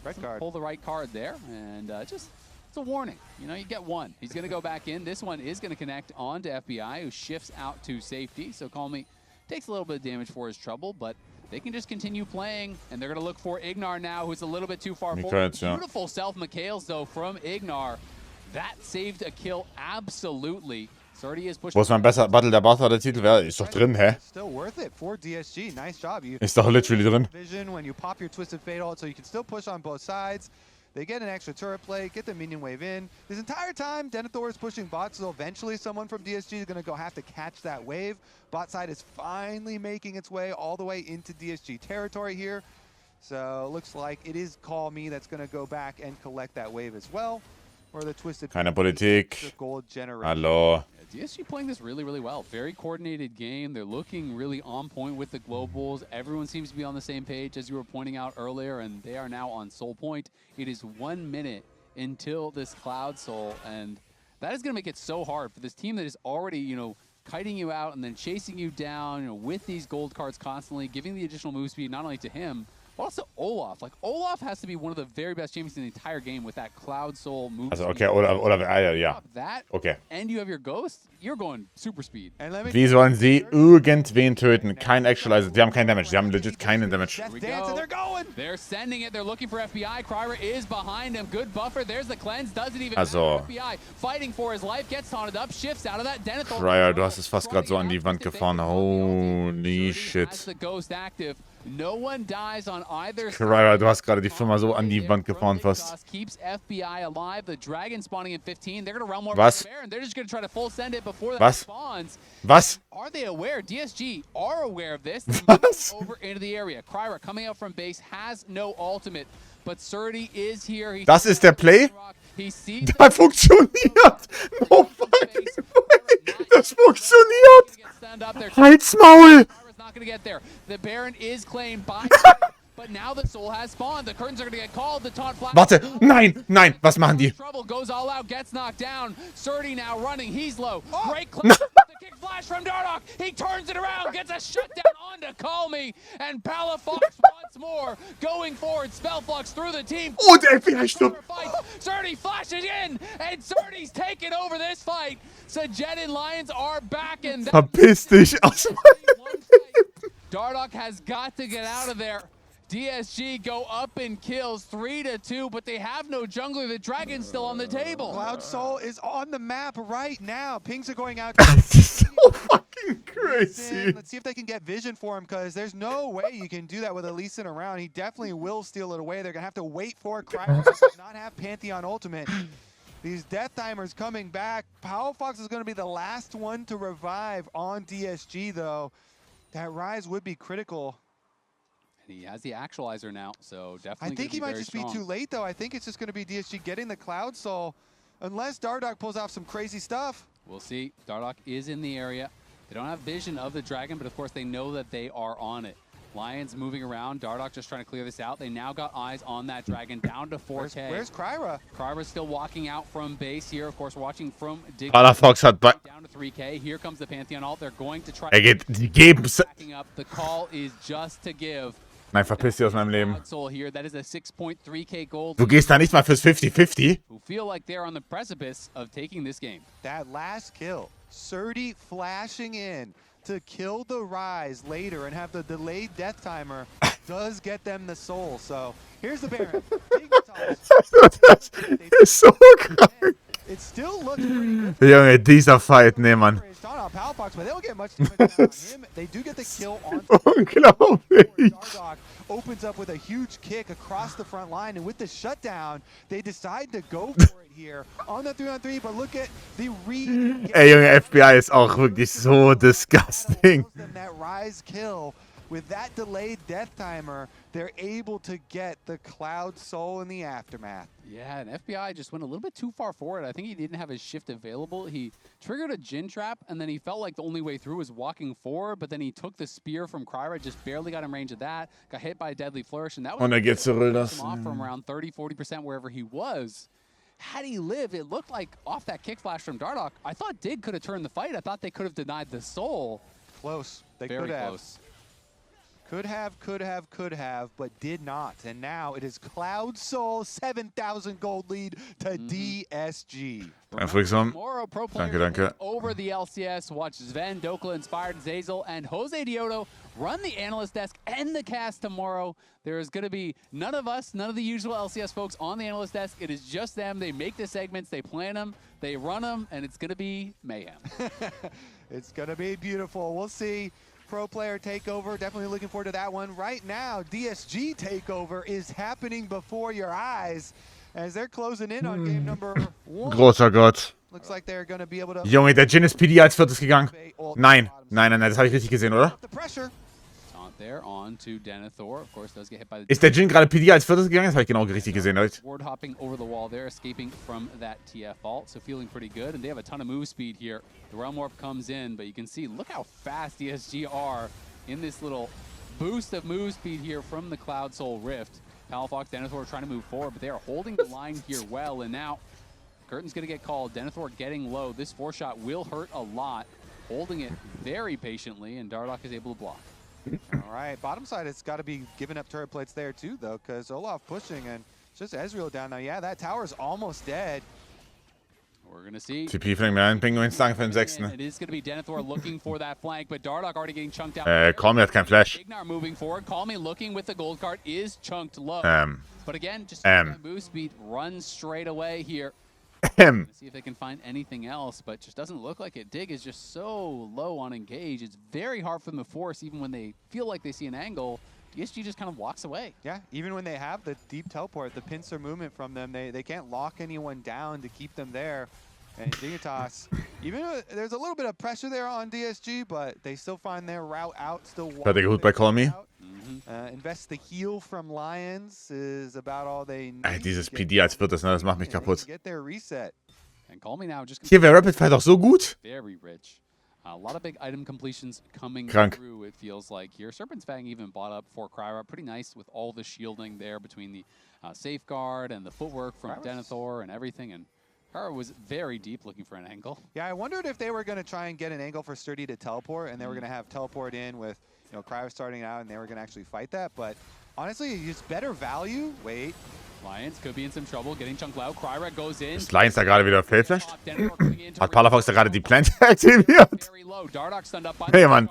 S3: Red card.
S2: Pull the right card there, and just... a warning. You know, you get one. He's going to go back in. This one is going to connect on to FBI, who shifts out to safety. So Call Me takes a little bit of damage for his trouble, but they can just continue playing, and they're going to look for Ignar now, who's a little bit too far forward. Beautiful self-Mikhails, though, from Ignar. That saved a kill absolutely.
S1: Wo ist mein besser Battle der Bartha, der Titel wäre? Ist doch drin, hä?
S3: Still worth it for DSG. Nice job.
S1: Ist doch literally drin.
S3: Vision when you pop your Twisted Fatal, so you can still push on both sides. They get an extra turret play, get the minion wave in. This entire time, Denethor is pushing bot, so eventually someone from DSG is going to have to catch that wave. Bot side is finally making its way all the way into DSG territory here. So looks like it is Call Me that's going to go back and collect that wave as well. Or the Twisted
S1: Keine Politik. Hallo.
S2: DSG playing this really, really well. Very coordinated game. They're looking really on point with the globals. Everyone seems to be on the same page, as you were pointing out earlier, and they are now on Soul Point. It is 1 minute until this Cloud Soul, and that is going to make it so hard for this team that is already, you know, kiting you out and then chasing you down, you know, with these gold cards constantly, giving the additional move speed not only to him, but also Olaf. Like, Olaf has to be one of the very best champions in the entire game with that Cloud Soul move.
S1: Also, okay, oder ja.
S2: That,
S1: okay.
S2: And you have your Ghost, you're going super speed.
S1: Wie sollen sie irgendwen töten? Kein Actualizer. Die haben kein Damage. Die haben legit keinen Damage.
S2: They're sending it. They're looking for FBI. Kryra is behind him. Good buffer. There's the cleanse. Doesn't even
S1: also,
S2: FBI fighting for his life. Gets taunted up. Shifts out of that. Denethor.
S1: Kryra, du hast es fast gerade so an die Wand gefahren. Holy shit.
S2: The Ghost active. No one dies on either
S1: Kryra, du hast gerade die Firma so an die Wand gefahren fast.
S2: Keeps FBI alive. The Dragon spawning in 15. They're going to run more.
S1: Was?
S2: They're just going to try to full send it before that spawns.
S1: Was?
S2: Are they aware? DSG are aware of this.
S1: Was?
S2: Over into the area. Kryra coming out from base has no ultimate, but Surdy is here.
S1: Das ist der Play? Das funktioniert! No fucking way! Das funktioniert! Halt's Maul!
S2: Not going to get there. The Baron is claimed by but now the Soul has spawned. The curtains are going to get called. The taunt flash.
S1: Warte, nein, nein, was machen die?
S2: Trouble goes all out, gets knocked down. Surdy now running. He's low. Great clash. The kick flash from Dardoch. He turns it around, gets a shutdown onto Call Me, and Palafox once once more, going forward, Spellflux through the team.
S1: Oh, der FBI stirbt.
S2: Surdy flashes in, and Surdy's taking over this fight. Sajet and Lions are back, and
S1: Verpiss dich aus meinem Leben.
S2: Dardoch has got to get out of there. DSG go up in kills 3-2, but they have no jungler. The Dragon's still on the table.
S3: Cloud Soul is on the map right now. Pings are going out.
S1: Das ist so fucking crazy.
S3: Let's see if they can get vision for him, because there's no way you can do that with a Lee Sin around. He definitely will steal it away. They're going to have to wait for Cryo to not have Pantheon ultimate. These death timers coming back. Powerfox is going to be the last one to revive on DSG, though. That Rise would be critical.
S2: He has the actualizer now, so definitely.
S3: I think he might just be too late, though. I think it's just going to be DSG getting the Cloud Soul, unless Dardoch pulls off some crazy stuff.
S2: We'll see. Dardoch is in the area. They don't have vision of the Dragon, but of course they know that they are on it. Lions moving around. Dardoch just trying to clear this out. They now got eyes on that Dragon, down to 4K.
S3: Where's Kryra?
S2: Kryra's still walking out from base here. Of course, watching from Dig.
S1: Fox hat bei...
S2: Down to 3K. Here comes the Pantheon ult. They're going to try.
S1: Die geben...
S2: Backing up. The call is just to give.
S1: Nein, verpiss dich aus meinem Leben.
S2: That is a 6.3K gold.
S1: Du gehst da nicht mal fürs 50-50.
S2: Who feel like they're on the precipice of taking this game.
S3: That last kill, Surdy flashing in to kill the Rise later and have the delayed death timer does get them the soul. So here's the Baron.
S1: Das ist so krank.
S3: It still looks pretty good.
S1: Junge, dieser Fight, nee, Mann.
S3: But they don't get much damage on him. They do get the kill on
S1: Unglaublich.
S3: Dardoch opens up with a huge kick across the front line, and with the shutdown, they decide to go for it here on the 3-on-3. But look at the
S1: Ey, Junge, FBI ist auch wirklich so disgusting.
S3: That Rise kill with that delayed death timer, they're able to get the Cloud Soul in the aftermath.
S2: Yeah, and FBI just went a little bit too far forward. I think he didn't have his shift available. He triggered a Jhin trap, and then he felt like the only way through was walking forward, but then he took the spear from Kryra, just barely got in range of that, got hit by a deadly flourish, and that was
S1: geht zurück,
S2: off from around 30-40% wherever he was. Had he lived, it looked like off that kick flash from Dardoch, I thought Dig could have turned the fight. I thought they could have denied the soul.
S3: Close. They
S2: Very
S3: could have.
S2: Close.
S3: Could have, but did not. And now it is Cloud Soul, 7,000 gold lead to DSG.
S2: Moro pro player over the LCS. Watch Sven, Dokla, Inspired, Zazel, and Jose Dioto run the analyst desk and the cast tomorrow. There is going to be none of us, none of the usual LCS folks on the analyst desk. It is just them. They make the segments, they plan them, they run them, and it's going to be mayhem.
S3: It's going to be beautiful. We'll see. Pro player takeover, definitely looking forward to that one. Right now, DSG takeover is happening before your eyes as they're closing in on game number 1.
S1: Großer Gott.
S3: Looks like they're going to be able to...
S1: Junge, der Jhin ist PD als viertes gegangen. Nein, das habe ich richtig gesehen, oder?
S3: The pressure.
S2: There on to Denethor. Of course, does get hit by the...
S1: Ist der Jhin gerade PD als viertes gegangen? Das habe ich genau richtig gesehen, Leute.
S2: Ward hopping over the wall there, escaping from that TF ult, so feeling pretty good. And they have a ton of move speed here. The Realm Warp comes in, but you can see, look how fast DSG are in this little boost of move speed here from the Cloud Soul Rift. Palafox, Denethor trying to move forward, but they are holding the line here well. And now, Curtain's going to get called. Denethor getting low. This 4-shot will hurt a lot. Holding it very patiently, and Dardoch is able to block.
S3: All right, bottom side, it's got to be giving up turret plates there too, though, because Olaf pushing and just Ezreal down now. Yeah, that tower's almost dead.
S2: We're going to see.
S1: TP fängt mir ein, Pinguins sagen für den 6.
S2: It is going to be Denethor looking for that flank, but Dardoch already getting chunked out.
S1: Calmy hat kein Flash.
S2: Ignar moving forward. Calmy looking with the gold card is chunked low. But again, just move speed runs straight away here. See if they can find anything else, but just doesn't look like it. Dig is just so low on engage. It's very hard for them to force, even when they feel like they see an angle. DSG just kind of walks away.
S3: Yeah, even when they have the deep teleport, the pincer movement from them, they can't lock anyone down to keep them there. And Dignitas, even though there's a little bit of pressure there on DSG, but they still find their route out. Still
S1: gut bei Calmy.
S3: Invest the heal from Lions is about all they need.
S1: Ey, dieses PD als viertes, ne, das macht mich kaputt.
S3: Get their reset.
S2: And Calmy now just
S1: hier wäre Rapid Fire doch so gut.
S2: Very rich. A lot of big item completions coming through, it feels like here. Serpent's Fang even bought up for Kryra. Pretty nice with all the shielding there between the safeguard and the footwork from Denethor and everything. And Kryra was very deep looking for an angle.
S3: Yeah, I wondered if they were going to try and get an angle for Sturdy to teleport, and they were going to have teleport in with, you know, Kryra starting out, and they were going to actually fight that. But honestly, it's better value. Wait.
S2: Lions could be in some trouble. Getting Chunk Lau. Kryra goes in.
S1: Ist Lions da gerade wieder failflasht? Hat Palafox da gerade die Plant aktiviert? Nee, Mann.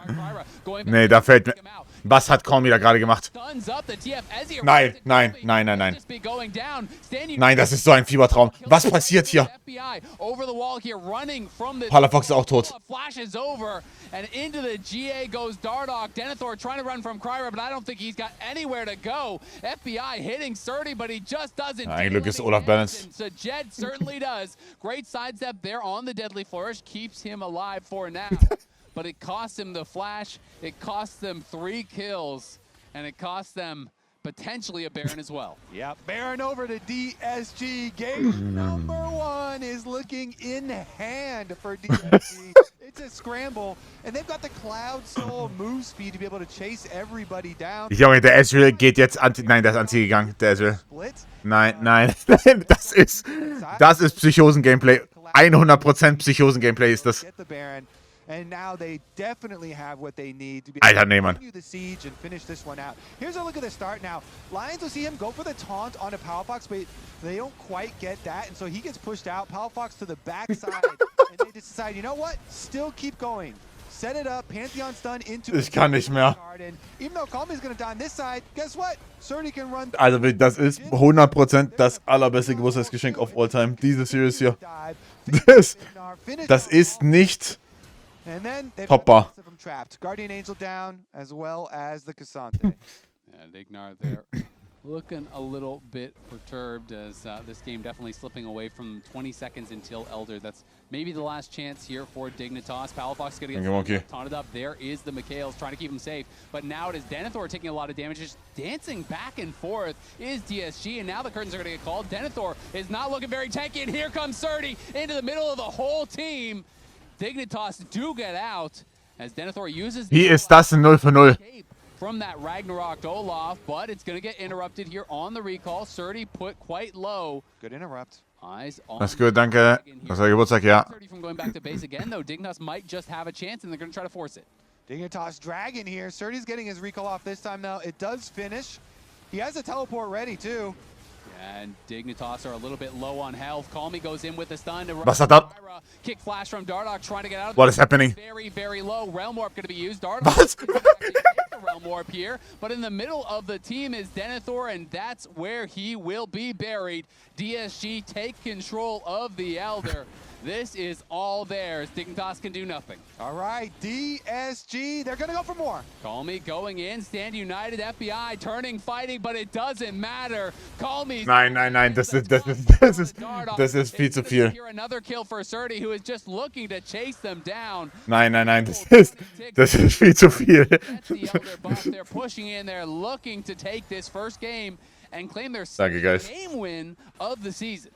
S1: Nee, da fällt mir... Was hat Calmy da gerade gemacht? Nein, nein, nein, nein, nein. Nein, das ist so ein Fiebertraum. Was passiert hier? Palafox ist auch tot.
S2: And into the GA goes Dardoch. Denethor trying to run from Kryra, but I don't think he's got anywhere to go. FBI hitting Surdy, but he just doesn't.
S1: Ein Glück ist Olaf balanced.
S2: So Jed certainly does. Great sidestep there on the Deadly Flourish. Keeps him alive for now. But it costs him the flash. It costs them 3 kills. And it costs them potentially a Baron as well.
S3: Yep, Baron over to DSG. Game number 1 is looking in hand for DSG. It's a scramble, and they've got the Cloud Soul move speed to be able to chase everybody down.
S1: Junge, der Ezreal geht jetzt anti... Nein, der ist anti gegangen, der Ezreal. Nein, nein, nein, das ist Psychosen-Gameplay. 100% Psychosen-Gameplay ist das.
S3: And now they definitely have what they need to be
S1: Alter,
S3: able
S1: nee,
S3: to
S1: Mann.
S3: continue the siege and finish this one out. Here's a look at the start now. Lions will see him go for the taunt on a Palafox, but they don't quite get that, and so he gets pushed out. Palafox to the backside, and they just decide, you know what? Still keep going. Set it up. Pantheon stun into.
S1: Ich kann nicht mehr.
S3: Even though Calmy's gonna die on this side, guess what? Surdy can run.
S1: Also, das ist 100% das allerbeste Geburtstagsgeschenk of all time. Diese Series hier. Das ist nicht... Hoppa.
S3: Guardian Angel down, as well as the Cassante.
S2: And Ignar there looking a little bit perturbed as this game definitely slipping away from 20 seconds until Elder. That's maybe the last chance here for Dignitas. Palafox going to get taunted up. There is the Mikhails trying to keep him safe. But now it is Denethor taking a lot of damage. Just dancing back and forth is DSG. And now the curtains are going to get called. Denethor is not looking very tanky. And here comes Surdy into the middle of the whole team. Dignitas do get out as Denethor uses.
S1: Wie ist das ein 0 für 0?
S2: From that Ragnarok Olaf, but it's going to get interrupted here on the recall. Surdy put quite low.
S3: Good interrupt.
S2: Eyes on.
S1: Das ist gut, danke. Das war Geburtstag, ja.
S2: Surdy from going back to base again, though. Dignitas might just have a chance, and they're going to try to force it.
S3: Dignitas Dragon here. Surdy's getting his recall off this time now. It does finish. He has a teleport ready, too.
S2: And Dignitas are a little bit low on health. Calmy goes in with the stun.
S1: Was hat das?
S2: Kick flash from Dardoch trying to get out of
S1: What is happening?
S2: Very, very low. Realm Warp going to be used. Dardoch
S1: Was?
S2: Realm Warp here. But in the middle of the team is Denethor, and that's where he will be buried. DSG take control of the Elder. This is all theirs. Dignitas can do nothing.
S3: All right, DSG, they're going to go for more.
S2: Calmy going in, Stand United, FBI turning, fighting, but it doesn't matter. Calmy.
S1: Nein, nein, nein, das ist viel zu viel.
S2: Here another kill for Surdy, who is just looking to chase them down.
S1: Nein, nein, nein, das ist viel zu viel.
S2: They're pushing in, they're looking to take this first game and claim their
S1: Danke, guys.
S2: game win of the season.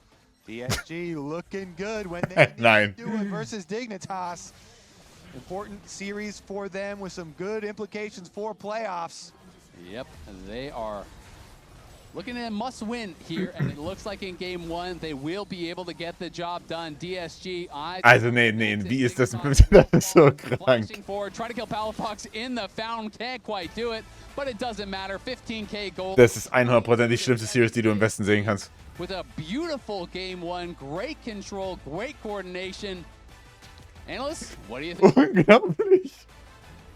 S3: DSG looking good when they
S1: Nein.
S3: do it versus Dignitas. Important series for them with some good implications for playoffs.
S2: Yep, they are looking at a must-win here, and it looks like in Game 1 they will be able to get the job done. DSG,
S1: also nee, wie ist das? Das ist so krank.
S2: Forward, try to kill Palafox in the fountain, can't quite do it, but it doesn't matter. 15k gold.
S1: Das ist 100% die schlimmste Series, die du im Westen sehen kannst.
S2: With a beautiful Game 1, great control, great coordination. Analysts, what do you think?
S1: Unglaublich.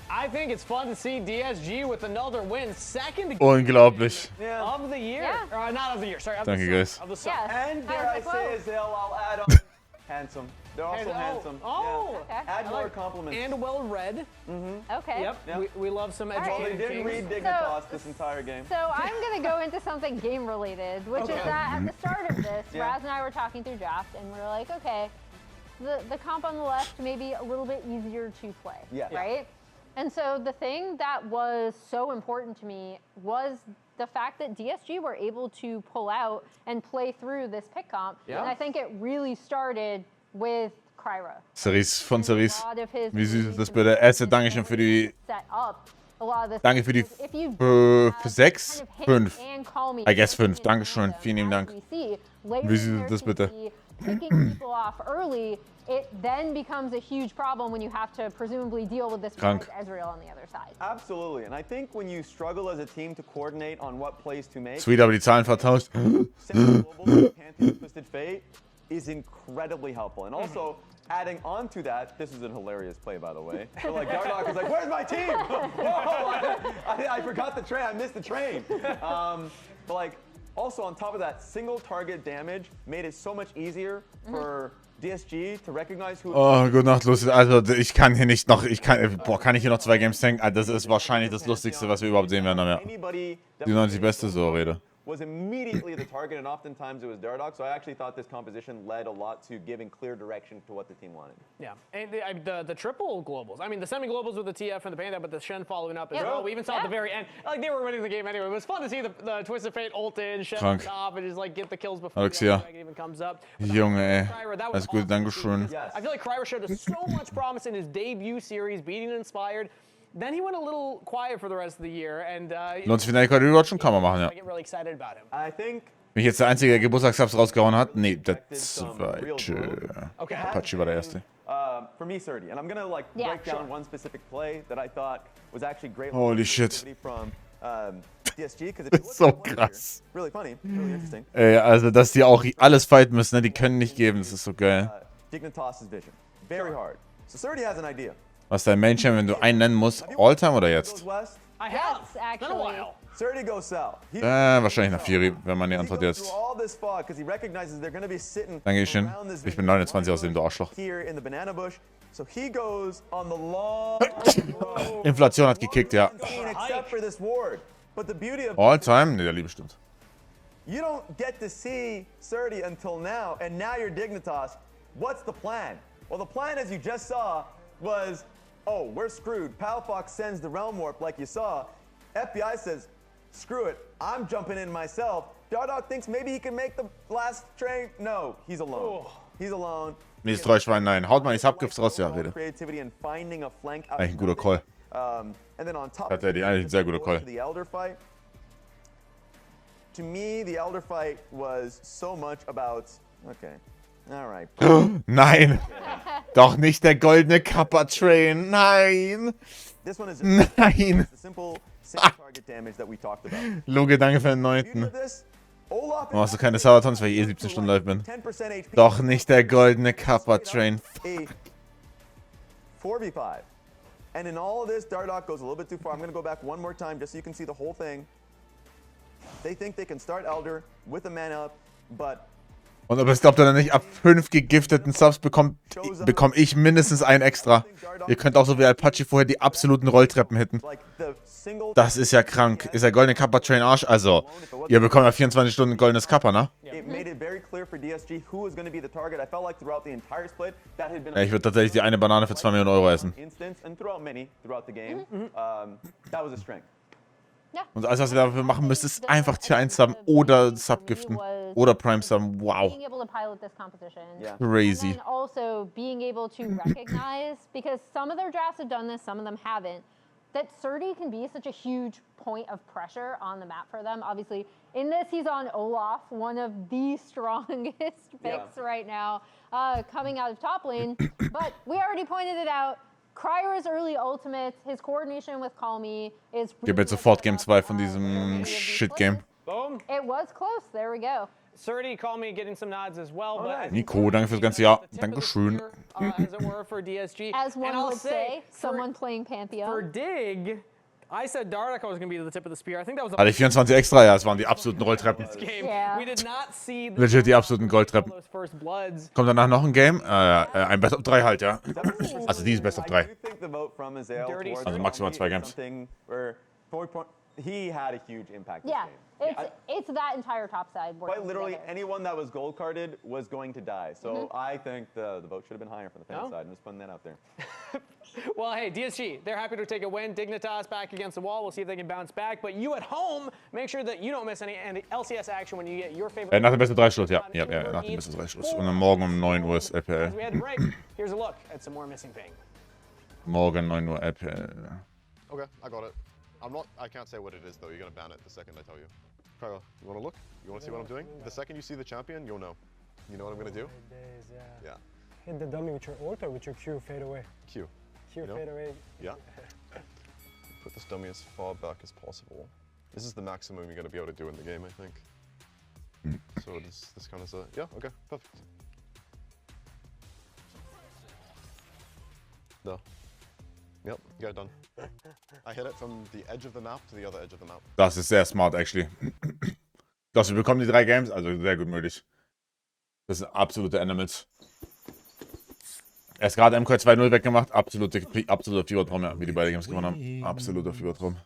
S4: I think it's fun to see DSG with another win, second
S1: Unglaublich.
S4: of the year.
S5: Yeah.
S4: Not of the year, sorry. Of
S1: Thank
S4: the
S1: you, guys.
S4: Of the summer.
S5: Yes.
S6: And dare I say, as I'll add on, handsome. They're also handsome.
S4: Oh,
S5: Okay.
S6: Add more compliments.
S4: and well read.
S5: Okay.
S4: Yep,
S6: Yeah.
S4: we love some
S5: right.
S6: Well, they
S4: educated
S6: didn't read
S4: kings.
S6: Dignitas this entire game.
S5: So I'm going to go into something game related, which is that at the start of this,
S6: Yeah.
S5: Raz and I were talking through draft, and we were like, okay, the comp on the left may be a little bit easier to play,
S6: Yeah.
S5: right? And so the thing that was so important to me was the fact that DSG were able to pull out and play through this pick comp.
S4: Yeah.
S5: And I think it really started with Kryra.
S1: Cerise von Cerise.
S5: A lot of his
S1: Wie süß ist das bitte? Erste Dankeschön für die...
S5: set up a lot of this.
S1: Danke für die
S5: If you
S1: für
S5: have
S1: 6,
S5: kind of hit
S1: 5.
S5: and call me
S1: I guess 5.
S5: in
S1: Dankeschön.
S5: tandem
S1: Vielen lieben
S5: as
S1: Dank.
S5: we see, layering
S1: Wie süß
S5: their
S1: ist das bitte?
S5: TP, picking people off early, it then becomes a huge problem when you have to presumably deal with this
S1: Krank.
S5: Ezreal on the other side.
S6: Absolutely. And I think when you struggle as a team to coordinate on what plays to make,
S1: Sweet, aber die Zahlen vertauscht.
S6: Simple Global Pantheon Twisted Fate is incredibly helpful. And also, adding on to that, this is a hilarious play, by the way. So like Dardoch is like, where's my team? Whoa, I forgot the train. I missed the train. But like, also on top of that, single target damage made it so much easier for DSG to recognize who.
S1: Oh, gute Nacht, Lucy. Also, ich kann hier nicht noch, kann ich hier noch 2 Games tanken? Also, das ist wahrscheinlich das Lustigste, was wir überhaupt sehen werden. Ja. Die 90 beste so-Rede.
S6: Was immediately the target, and oftentimes it was Dardoch. So I actually thought this composition led a lot to giving clear direction to what the team wanted.
S4: Yeah, and the triple globals. I mean, the semi-globals with the TF and the Panda, but the Shen following up as well. We even saw at the very end, like they were winning the game anyway. It was fun to see the Twisted Fate ult in, Shen on top, and just like get the kills before the dragon even comes up.
S1: Junge, ey. Alles gut, Dankeschön.
S4: I feel like Cryer showed us so much promise in his debut series, beating Inspired. Then he went a little quiet for the rest of the year, and
S1: Lohnt sich für den Rewatch schon, kann man machen, ja.
S4: I get really excited about him.
S6: I think.
S1: Bin ich jetzt der Einzige, der Geburtstagsubs rausgehauen hat? Nee, der zweite.
S4: Okay.
S1: Apache war der erste.
S6: For me, Surdy, and I'm gonna like break down one specific play that I thought was actually great.
S1: Holy shit.
S6: From DSG, because
S1: Ist so krass.
S6: really funny, really interesting.
S1: Ey, also, dass die auch alles fighten müssen, ne? Die können nicht geben, das ist so geil.
S6: Dignitas's vision, very hard. So Surdy has an idea.
S1: Was ist dein Main-Champ, wenn du einen nennen musst? All-Time oder jetzt?
S6: Goes west.
S4: I have.
S5: Yes, actually.
S6: Surdy goes south.
S1: Wahrscheinlich nach Fury, wenn man die Antwort jetzt. Dankeschön. Ich bin 29 außerdem, du Arschloch. Inflation hat gekickt, ja. All-Time? Ne, der Liebe stimmt.
S6: You don't get to see Surdy until now, and now you're Dignitas. What's the plan? Well, the plan, as you just saw, was, oh, we're screwed. Palfox sends the Realm Warp like you saw. FBI says, screw it, I'm jumping in myself. Dardoch thinks maybe he can make the last train. No, he's alone. He's alone.
S1: Nee, das Treuschwein, nein. Haut mal die Subgifts raus, ja, Rede.
S6: Creativity and finding a flank out.
S1: Eigentlich ein guter Call.
S6: And then on top
S1: Hat er die eigentlich ein sehr guter Call.
S6: The Elder fight. To me, the Elder fight was so much about. Okay. All right.
S1: Nein! Doch nicht der goldene Kappa-Train! Nein!
S6: This one is
S1: Nein!
S6: the simple target damage that we talked about.
S1: Loge, danke für den 9. Warum hast du keine Sabatons, weil ich 17 Stunden live bin? Doch nicht der goldene Kappa-Train.
S6: 4v5. And in all of this, Dardoch goes a little bit too far. I'm going to go back one more time just so you can see the whole thing. They think they can start Elder with a man up, but
S1: Und ob es glaubt oder nicht, ab 5 gegifteten Subs bekomme ich mindestens einen extra. Ihr könnt auch so wie Apache vorher die absoluten Rolltreppen hitten. Das ist ja krank. Ist der goldene Kappa Train Arsch? Also, ihr bekommt ja 24 Stunden goldenes Kappa, ne? Ja, ich würde tatsächlich die eine Banane für 2 Millionen Euro essen.
S5: Ja.
S1: Und alles, was ihr dafür machen müsst, ist einfach Tier 1 subben oder Subgiften. Oder Prime subben. Wow.
S5: Being able to pilot this composition.
S1: Crazy.
S5: And then also being able to recognize, because some of their drafts have done this, some of them haven't, that Surdy can be such a huge point of pressure on the map for them. Obviously, in this, he's on Olaf, one of the strongest picks right now, coming out of top lane. But we already pointed it out. Cryer's early ultimate, his coordination with Call Me is.
S1: Gib jetzt sofort Game 2 von diesem Shit-Game.
S4: Boom.
S5: It was close. There we go.
S4: Surdy, Call Me getting some nods as well. But
S1: Nico, danke fürs ganze Jahr. Dankeschön.
S4: As it were for DSG.
S5: As one would say, someone playing Pantheon.
S4: For Dig, I said Dardoch was going to be the tip of the spear. I think that was
S1: Hatte ich 24 extra? Ja, es waren die absoluten Rolltreppen.
S5: Yeah.
S4: We did not see
S1: Legit die absoluten Goldtreppen.
S4: those first bloods.
S1: Kommt danach noch ein Game? Ein Best of 3 halt, ja. Also dieses Best of 3. Also maximal 2 Games.
S6: He had a huge impact.
S5: Yeah, it's that entire top side.
S6: Quite literally, anyone that was gold carded was going to die. So I think the vote should have been higher from the fan side. I'm just putting that out there.
S4: Well, hey, DSG, they're happy to take a win. Dignitas back against the wall. We'll see if they can bounce back. But you at home, make sure that you don't miss any LCS action when you get your favorite.
S1: Nach dem Best of 3 Schluss, ja. Ja, nach dem Best of 3 Schluss. Und dann morgen um 9 Uhr ist LPL.
S4: As we had to break, here's a look at some more missing ping.
S1: Morgen 9 Uhr LPL.
S7: Okay, I got it. I can't say what it is though. You're gonna ban it the second I tell you. Kyle, you wanna look? You wanna see what I'm doing? The second you see the champion, you'll know. You know what I'm gonna do?
S8: Days, yeah.
S7: Yeah.
S8: Hit the dummy with your ult or with your Q fade away?
S7: Q.
S8: Q fade away.
S7: Yeah. Put this dummy as far back as possible. This is the maximum you're gonna be able to do in the game, I think. So this kind of yeah, okay, perfect. No. Yep, got it done. I hit it from the edge of the map to the other edge of the map.
S1: Das ist sehr smart, actually. Ich glaube, wir bekommen die 3 Games, also sehr gut möglich. Das sind absolute Animals. Er ist gerade MK 2-0 weggemacht. Absoluter Fiebertraum, ja, wie die beiden Games gewonnen haben. Absoluter Fiebertraum.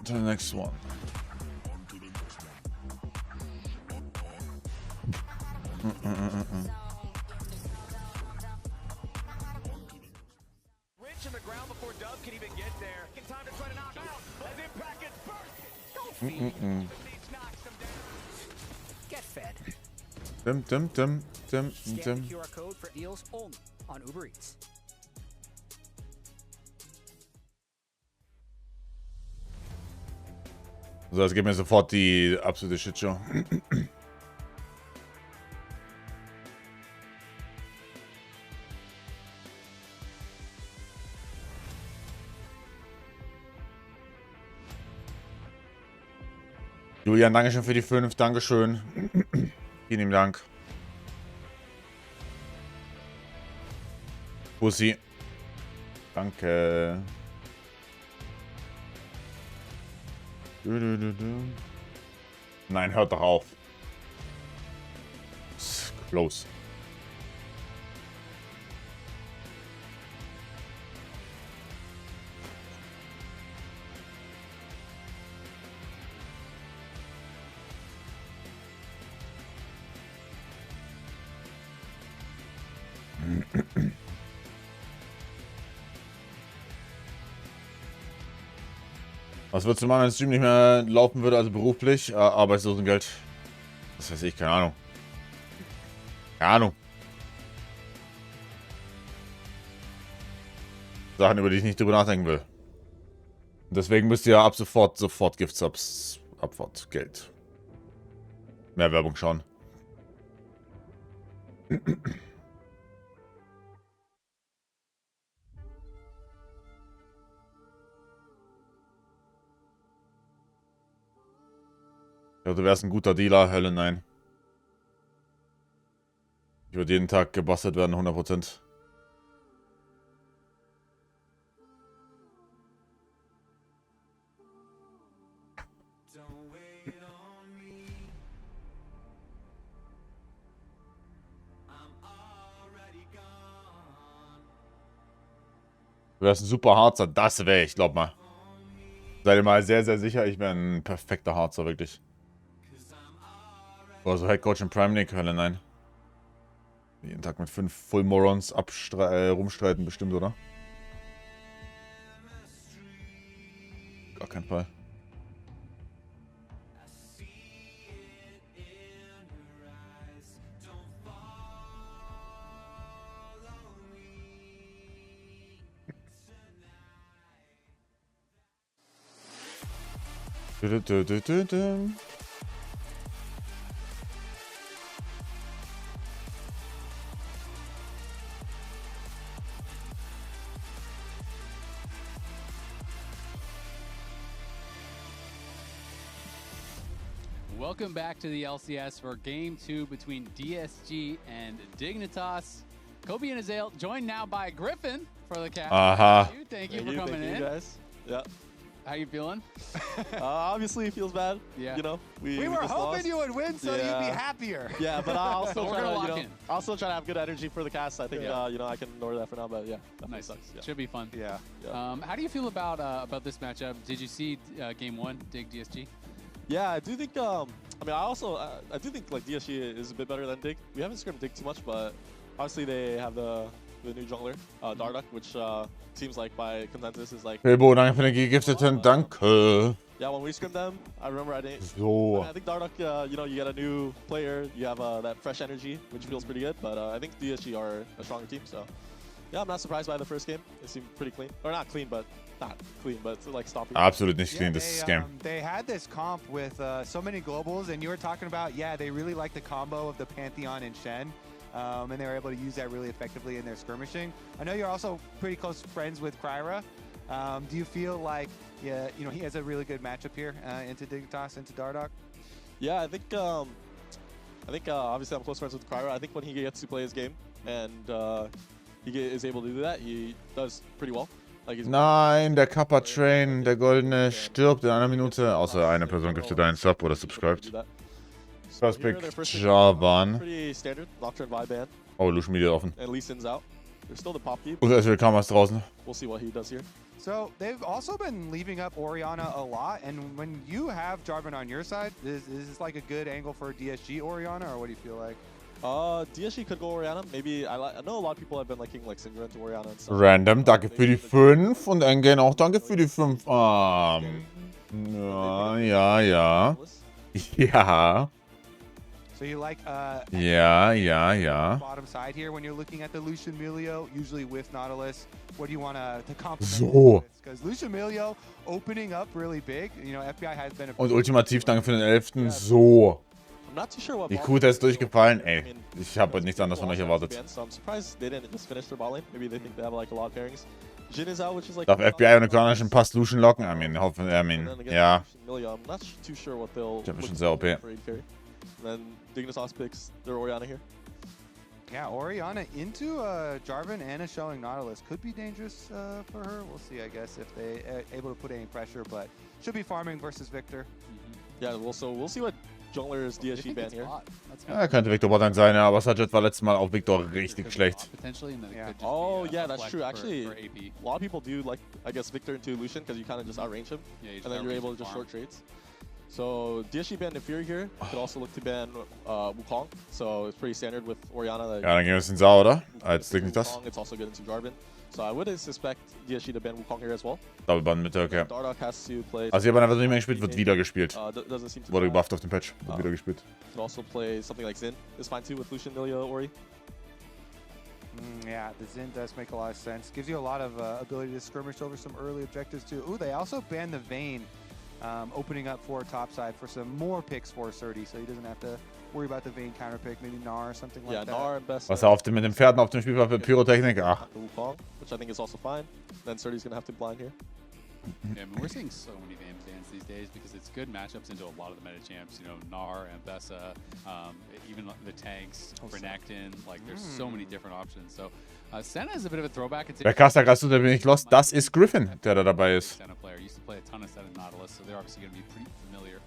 S1: To the next one.
S9: Rich in the ground before Dub can even get there. In time to try to knock out as Impact gets burst.
S10: Get fed.
S1: Scan
S10: QR code for deals only on Uber Eats.
S1: So, das gibt mir sofort die absolute Shitshow. Julian, Dankeschön für die 5. Dankeschön. Vielen lieben Dank. Pussy. Danke. Nein, hört doch auf. Close. Was würdest du machen, wenn das Stream nicht mehr laufen würde, also beruflich? Arbeitslosengeld. Das weiß ich, keine Ahnung. Keine Ahnung. Sachen, über die ich nicht drüber nachdenken will. Und deswegen müsst ihr ab sofort Giftsubs, Abfahrt, Geld. Mehr Werbung schauen. Ja, du wärst ein guter Dealer, Hölle, nein. Ich würde jeden Tag gebastelt werden, 100%. Du wärst ein super Harzer, das wäre ich, glaub mal. Seid ihr mal sehr, sehr sicher, ich wäre ein perfekter Harzer, wirklich. Also Headcoach in Prime League, Hölle, nein. Jeden Tag mit 5 Full Morons rumstreiten bestimmt, oder? Gar kein Fall.
S2: Welcome back to the LCS for Game 2 between DSG and Dignitas. Kobe and Azale joined now by Griffin for the cast. Thank you for coming in.
S11: Guys. Yeah.
S2: How you feeling?
S11: Obviously, it feels bad.
S2: Yeah.
S11: You know,
S3: we were hoping
S11: lost.
S3: you would win, so you'd be happier.
S11: Yeah, but I'll still try to,
S2: lock in.
S11: I'll still try to have good energy for the cast. I think, you know, I can ignore that for now. But yeah,
S2: nice.
S11: Sucks. Yeah.
S2: Should be fun.
S3: Yeah.
S2: How do you feel about this matchup? Did you see Game 1, Dig DSG?
S11: Yeah, I do think. I mean, I do think like DSG is a bit better than Dig. We haven't scrimmed Dig too much, but obviously they have the new jungler, Darduck, which seems like by consensus is like.
S1: Hey, Bo, danke für den Gegifteten, danke.
S11: Yeah, when we scrimmed them, I remember I didn't.
S1: So.
S11: I think Darduck, you know, you get a new player, you have that fresh energy, which feels pretty good. But I think DSG are a stronger team, so yeah, I'm not surprised by the first game. It seemed pretty clean, or not clean, but not clean, but it's like stopping.
S1: Absolut nicht clean, das Game.
S3: They had this comp with so many globals, and you were talking about, yeah, they really like the combo of the Pantheon and Shen, and they were able to use that really effectively in their skirmishing. I know you're also pretty close friends with Kryra. Do you feel like, yeah, you know, he has a really good matchup here into Dignitas, into Dardoch?
S11: Yeah, I think obviously I'm close friends with Kryra. I think when he gets to play his game and he is able to do that, he does pretty well. Like
S1: Nein, der Kappa Train, der Goldene, stirbt in einer Minute. Außer eine Person giftet einen Sub oder subscribed. First pick, Javan.
S11: Pretty standard, Nocturne Viban.
S1: Oh, Lucian Media offen.
S11: And Lee Sin's out. There's still the pop keep.
S1: Und SWK ist draußen.
S11: We'll see what he does here.
S3: So they've also been leaving up Orianna a lot, and when you have Jarvan on your side, is this like a good angle for DSG Orianna, or what do you feel like?
S11: DSG could go Orianna. Maybe I know a lot of people have been liking like Syndra to Orianna and stuff.
S1: Random, danke für die 5 und Engen auch danke für die 5. Ja. Ja.
S3: So you like
S1: Ja.
S3: bottom side here when you're looking at the Lucian Milio, usually with Nautilus. What do you want to complement?
S1: So.
S3: Because Lucian Milio opening up really big. You know, FBI has been a
S1: Und ultimativ danke für den 11. So.
S11: I'm not too sure what
S1: Die Kuta ist durchgefallen. Ey, ich habe nichts anderes von euch erwartet.
S11: So I'm surprised they didn't just finish their ball lane. Maybe they think they have like a lot of pairings. Jin is out, which is like.
S1: Darf FBI einen kanadischen Pass Lucian locken? Ja.
S11: I'm not too sure what they'll.
S1: Ich hab schon sehr OP.
S11: And then Dignitas picks their Orianna here.
S3: Yeah, Orianna into Jarvan and a showing Nautilus could be dangerous for her. We'll see, I guess, if they able to put any pressure, but should be farming versus Victor.
S11: Yeah, we'll see what Jungler's DSG ban here.
S1: Ja, könnte Victor Botline sein, ja, aber Sajid war letztes Mal auf Victor richtig schlecht.
S11: Oh, yeah, that's true. Actually, a lot of people do like, I guess, Victor into Lucian because you kind of just outrange him, and then you're able to just short trades. So DSG ban Nefiri here. Could also look to ban Wukong. So it's pretty standard with Orianna.
S1: Ja, dann gehen wir ins Sau, oder? Als Dignitas.
S11: It's also good into Jarvan. So I would suspect DSG to ban Wukong here as well.
S1: Doppelband Mitte, okay.
S11: Dardoch has to play.
S1: Also hier wird einfach nicht mehr gespielt, wird wieder gespielt.
S11: Doesn't seem to
S1: Wurde gebufft auf dem Patch, wird wieder gespielt.
S11: Could also play something like Xin. Is fine too with Lucian, Lilia, Ori.
S3: Yeah, the Xin does make a lot of sense. Gives you a lot of ability to skirmish over some early objectives too. Ooh, they also banned the Vayne, opening up for topside for some more picks for Surdy, so he doesn't have to worry about the Vayne counter pick. Maybe Gnar or something like that.
S11: Gnar and best.
S1: Was er mit den Pferden auf dem Spielplatz für Pyrotechnik? Ach.
S11: Wukong, which I think is also fine. Then Surdy's gonna have to blind here.
S2: Yeah, I mean, we're seeing so many Vayne bans these days because it's good matchups into a lot of the meta champs. You know, Gnar and Bessa, even the tanks, Renekton. Like, there's so many different options. So, Senna is a bit of a throwback.
S1: Wer Caster gerade da bin ich lost. Das ist Griffin, der da dabei ist.
S2: Senna player used to play a ton of Senna Nautilus, so they're obviously going to be pretty familiar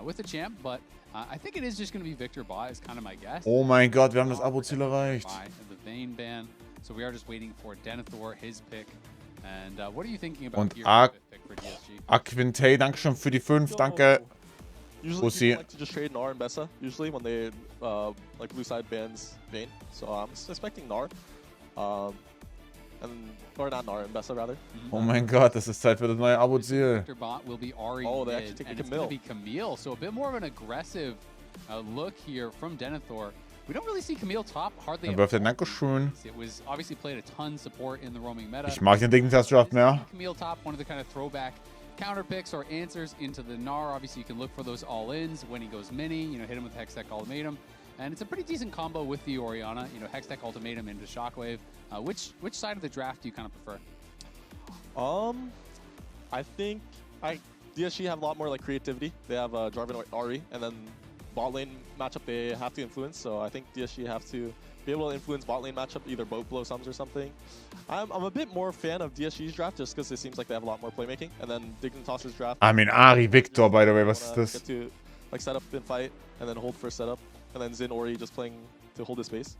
S2: with the champ. But I think it is just going to be Victor Ba is kind of my guess.
S1: Oh mein Gott, wir haben das Abo-Ziel erreicht.
S2: The Vayne ban. So we are just waiting for Denethor, his pick. And what are you thinking about
S1: Und
S2: here for DSG?
S1: Aquintay, danke schon für die 5, danke.
S11: Usually people like to just trade Gnar and Bessa, usually when they, like blue side bans Vayne. So I'm suspecting Gnar. Or not Gnar and Bessa, rather.
S1: Oh mein Gott, es ist Zeit für das neue Abo-Ziel.
S2: Victor Bot will be Ari
S11: they
S2: mid,
S11: actually take
S2: and
S11: a
S2: it's going to be Camille. So a bit more of an aggressive look here from Denethor. We don't really see Camille top hardly
S1: Dann wirft er Dankeschön.
S2: It was obviously played a ton support in the roaming meta.
S1: Ich mag den Dignitas-Draft mehr.
S2: Camille top, one of the kind of throwback counter picks or answers into the Gnar. Obviously, you can look for those all-ins when he goes mini, you know, hit him with Hextech Ultimatum. And it's a pretty decent combo with the Orianna, you know, Hextech Ultimatum into Shockwave. Which side of the draft do you kind of prefer?
S11: I think DSG have a lot more like creativity. They have Jarvan or Ari, and then bot lane matchup they have to influence. So I think DSG have to be able to influence bot lane matchup, either boat blow sums or something. I'm a bit more fan of DSG's draft just because it seems like they have a lot more playmaking. And then Dignitas's draft.
S1: I mean, Ari Victor, by the way, was ist das?
S11: Get to like set up and fight, and then hold for setup, and then Xin Ori just playing to hold his space.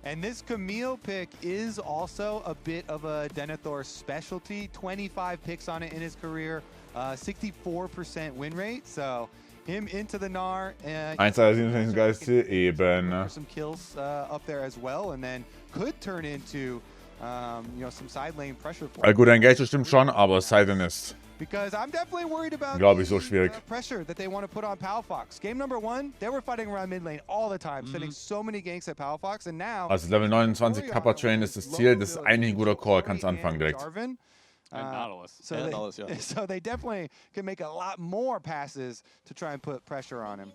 S3: And this Camille pick is also a bit of a Denethor specialty. 25 picks on it in his career, 64% win rate. So him into the Gnar and
S1: 1,27 geilste eben.
S3: Some kills up there as well, and then could turn into you know, some side lane pressure.
S1: Gut, Engage stimmt schon, aber Sidon ist.
S3: Because I'm definitely worried about
S1: Glaube ich, so schwierig.
S3: Pressure that they want to put on Palfox. Game number 1, they were fighting around mid lane all the time, sending so many ganks at Palfox, and now.
S1: Also Level 29 Kappa Train ist das Ziel, das ist eigentlich ein guter Call, kannst anfangen direkt.
S3: Jarvan,
S2: And Nautilus.
S3: So they definitely can make a lot more passes to try and put pressure on him.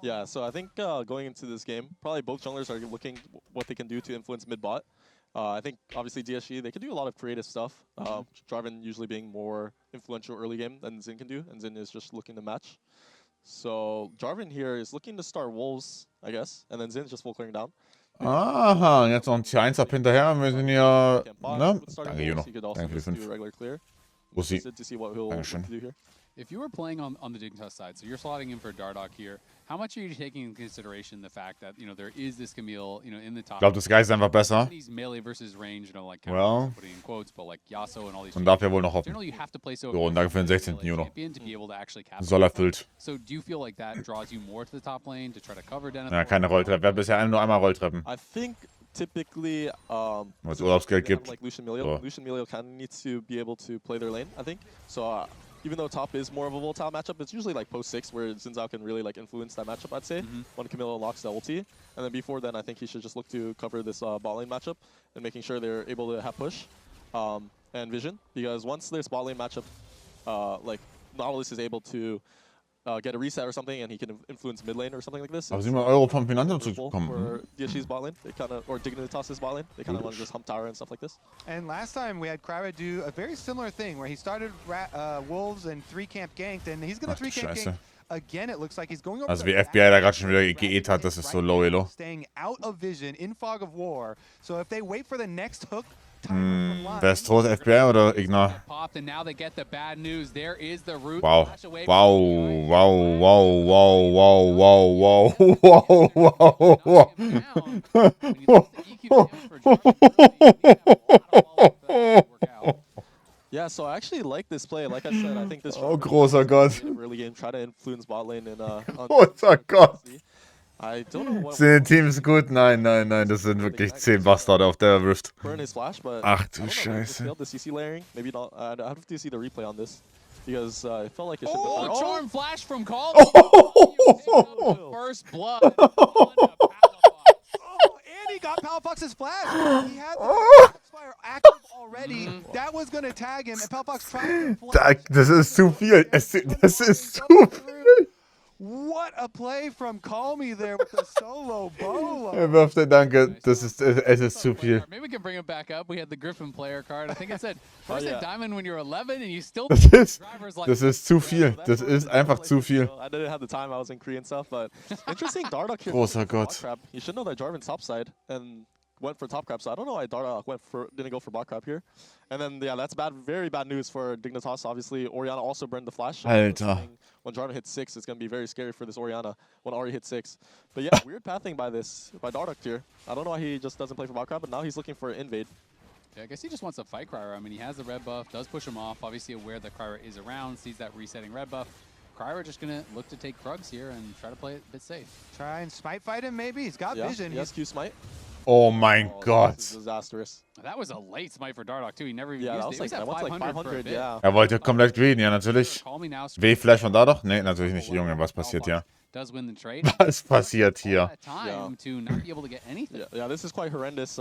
S11: Yeah, so I think going into this game, probably both junglers are looking what they can do to influence mid-bot. I think, obviously, DSG, they can do a lot of creative stuff. Jarvan usually being more influential early game than Xin can do, and Xin is just looking to match. So Jarvan here is looking to start Wolves, I guess, and then Zin's just full clearing down.
S1: Aha, jetzt noch ein T1 ab hinterher. Wir sind ja. Ne? Danke, Juno. Danke für die 5. Bussi. Dankeschön.
S2: If you were playing on the Dignitas side, so you're slotting in for Dardoch here, how much are you taking into consideration the fact that, there is this Camille, in the top?
S1: Ich glaube, das Geist ist einfach besser.
S2: He's melee versus range, like
S1: Well.
S2: putting in quotes, but like Yasuo and all these.
S1: Und darf ja wohl noch hoffen.
S2: Generally, you have to play so.
S1: So, und danke für den 16. Juno.
S2: To be able to actually
S1: Soll erfüllt.
S2: So, do you feel like that draws you more to the top lane to try to cover Denethor?
S1: Ja, keine Rolltreppen. Wir haben bisher nur einmal Rolltreppen.
S11: I think typically,
S1: weil es Urlaubsgeld gibt.
S11: Like Lucian Melio kind of needs to be able to play their lane, I think. So even though top is more of a volatile matchup, it's usually like post 6 where Xin Zhao can really like influence that matchup, I'd say, when Camille unlocks the ulti. And then before then, I think he should just look to cover this bot lane matchup and making sure they're able to have push and vision. Because once there's bot lane matchup, like Nautilus is able to get a reset or something, and he can influence mid lane or something like this.
S1: Aber 7 Euro vom Finanzamt zu
S11: For
S1: kommen.
S11: DSG's bot lane, they kind of, or Dignitas' bot lane, they kind of want to just hump tower and stuff like this.
S3: And last time we had Kryra do a very similar thing where he started Wolves and 3-camp ganked, and he's going to 3-camp gank again. It looks like he's going over.
S1: Also wie FBI da gerade schon wieder geet hat, das ist so low elo.
S3: Staying out of vision in Fog of War. So if they wait for the next hook,
S1: wer ist tot, FBI oder Ignar?
S2: Wow.
S11: Yeah, so I actually like this play. Like I said, I think this
S1: großer Gott.
S11: early game try to influence bot lane and
S1: Großer Gott.
S11: I don't know what
S1: Sind Teams gut? Nein, das sind wirklich 10 Bastarde auf der Rift.
S11: burn his flash, but
S1: Ach du
S11: I don't know,
S1: Scheiße.
S11: failed the CC layering. Maybe not. I have to see the replay on this because it felt like it should
S2: Oh, charm flash from Call. First blood.
S3: And he got Palafox's flash. He had the Foxfire active already. That was going to tag him, and Palafox tried to flash.
S1: Das ist zu viel. Das ist zu viel.
S3: What a play from Call Me there with the solo bolo.
S1: Wirft den Danke. Es ist zu viel.
S2: Maybe we can bring it back up. We had the Griffin player card. I think it said first at Diamond when you're 11 and you still.
S1: Das ist zu viel. Das ist einfach zu viel.
S11: I didn't have the time. I was in Korean stuff, but interesting. Dardoch here.
S1: Großer Gott.
S11: You should know that Jarvan's top side and went for top crab. So I don't know why Dardoch didn't go for bot crab here. And then yeah, that's very bad news for Dignitas. Obviously, Orianna also burned the flash.
S1: Alter.
S11: When Jarvan hits 6, it's gonna be very scary for this Orianna when Ari hits 6. But yeah, weird pathing by Dardoch here. I don't know why he just doesn't play for bot crab, but now he's looking for invade.
S2: Yeah, I guess he just wants to fight Kryra. I mean, he has the red buff, does push him off. Obviously aware that Kryra is around, sees that resetting red buff. Kryra just gonna look to take Krugs here and try to play it a bit safe.
S3: Try and smite fight him maybe. He's got vision.
S11: He has Q smite.
S1: Oh mein Gott.
S11: This is disastrous.
S2: That was a late smite for Dardoch too. He never even
S11: Yeah,
S2: used it.
S11: that
S2: It was
S11: was
S2: at
S11: like
S2: 500,
S11: yeah.
S1: Er wollte komplett greeden, ja natürlich.
S2: Call me now.
S1: W-Flash von Dardoch? Nee, natürlich nicht. Junge, was passiert hier?
S2: Does win the trade.
S1: Was passiert hier?
S2: Time to not be able to get anything.
S11: Yeah, this is quite horrendous.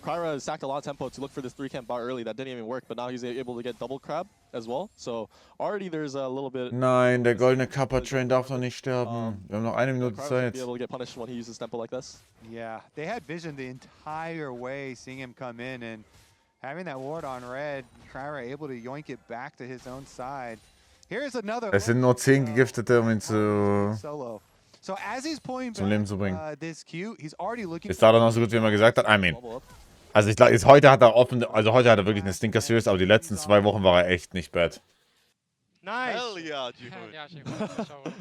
S11: Kryra stacked a lot of tempo to look for this 3-camp bar early. That didn't even work, but now he's able to get double crab as well. So already there's a little bit.
S1: Nein, der goldene Kappa-Train darf noch nicht sterben. Wir haben noch 1 Minute Zeit.
S11: Be able to get punished when he uses tempo like this.
S3: Yeah, they had vision the entire way, seeing him come in and having that ward on red. Kryra able to yoink it back to his own side. Here's another.
S1: Es sind nur 10 Gegiftete, um ihn zu
S3: Solo. So as he's pulling
S1: zum Leben zu bringen.
S3: This Q, he's already looking.
S1: Ist Dardoch noch so gut, wie er gesagt hat? I mean. Also ich glaube, heute hat er wirklich eine Stinker Series, aber die letzten 2 Wochen war er echt nicht bad.
S8: Nice.
S7: Hell yeah,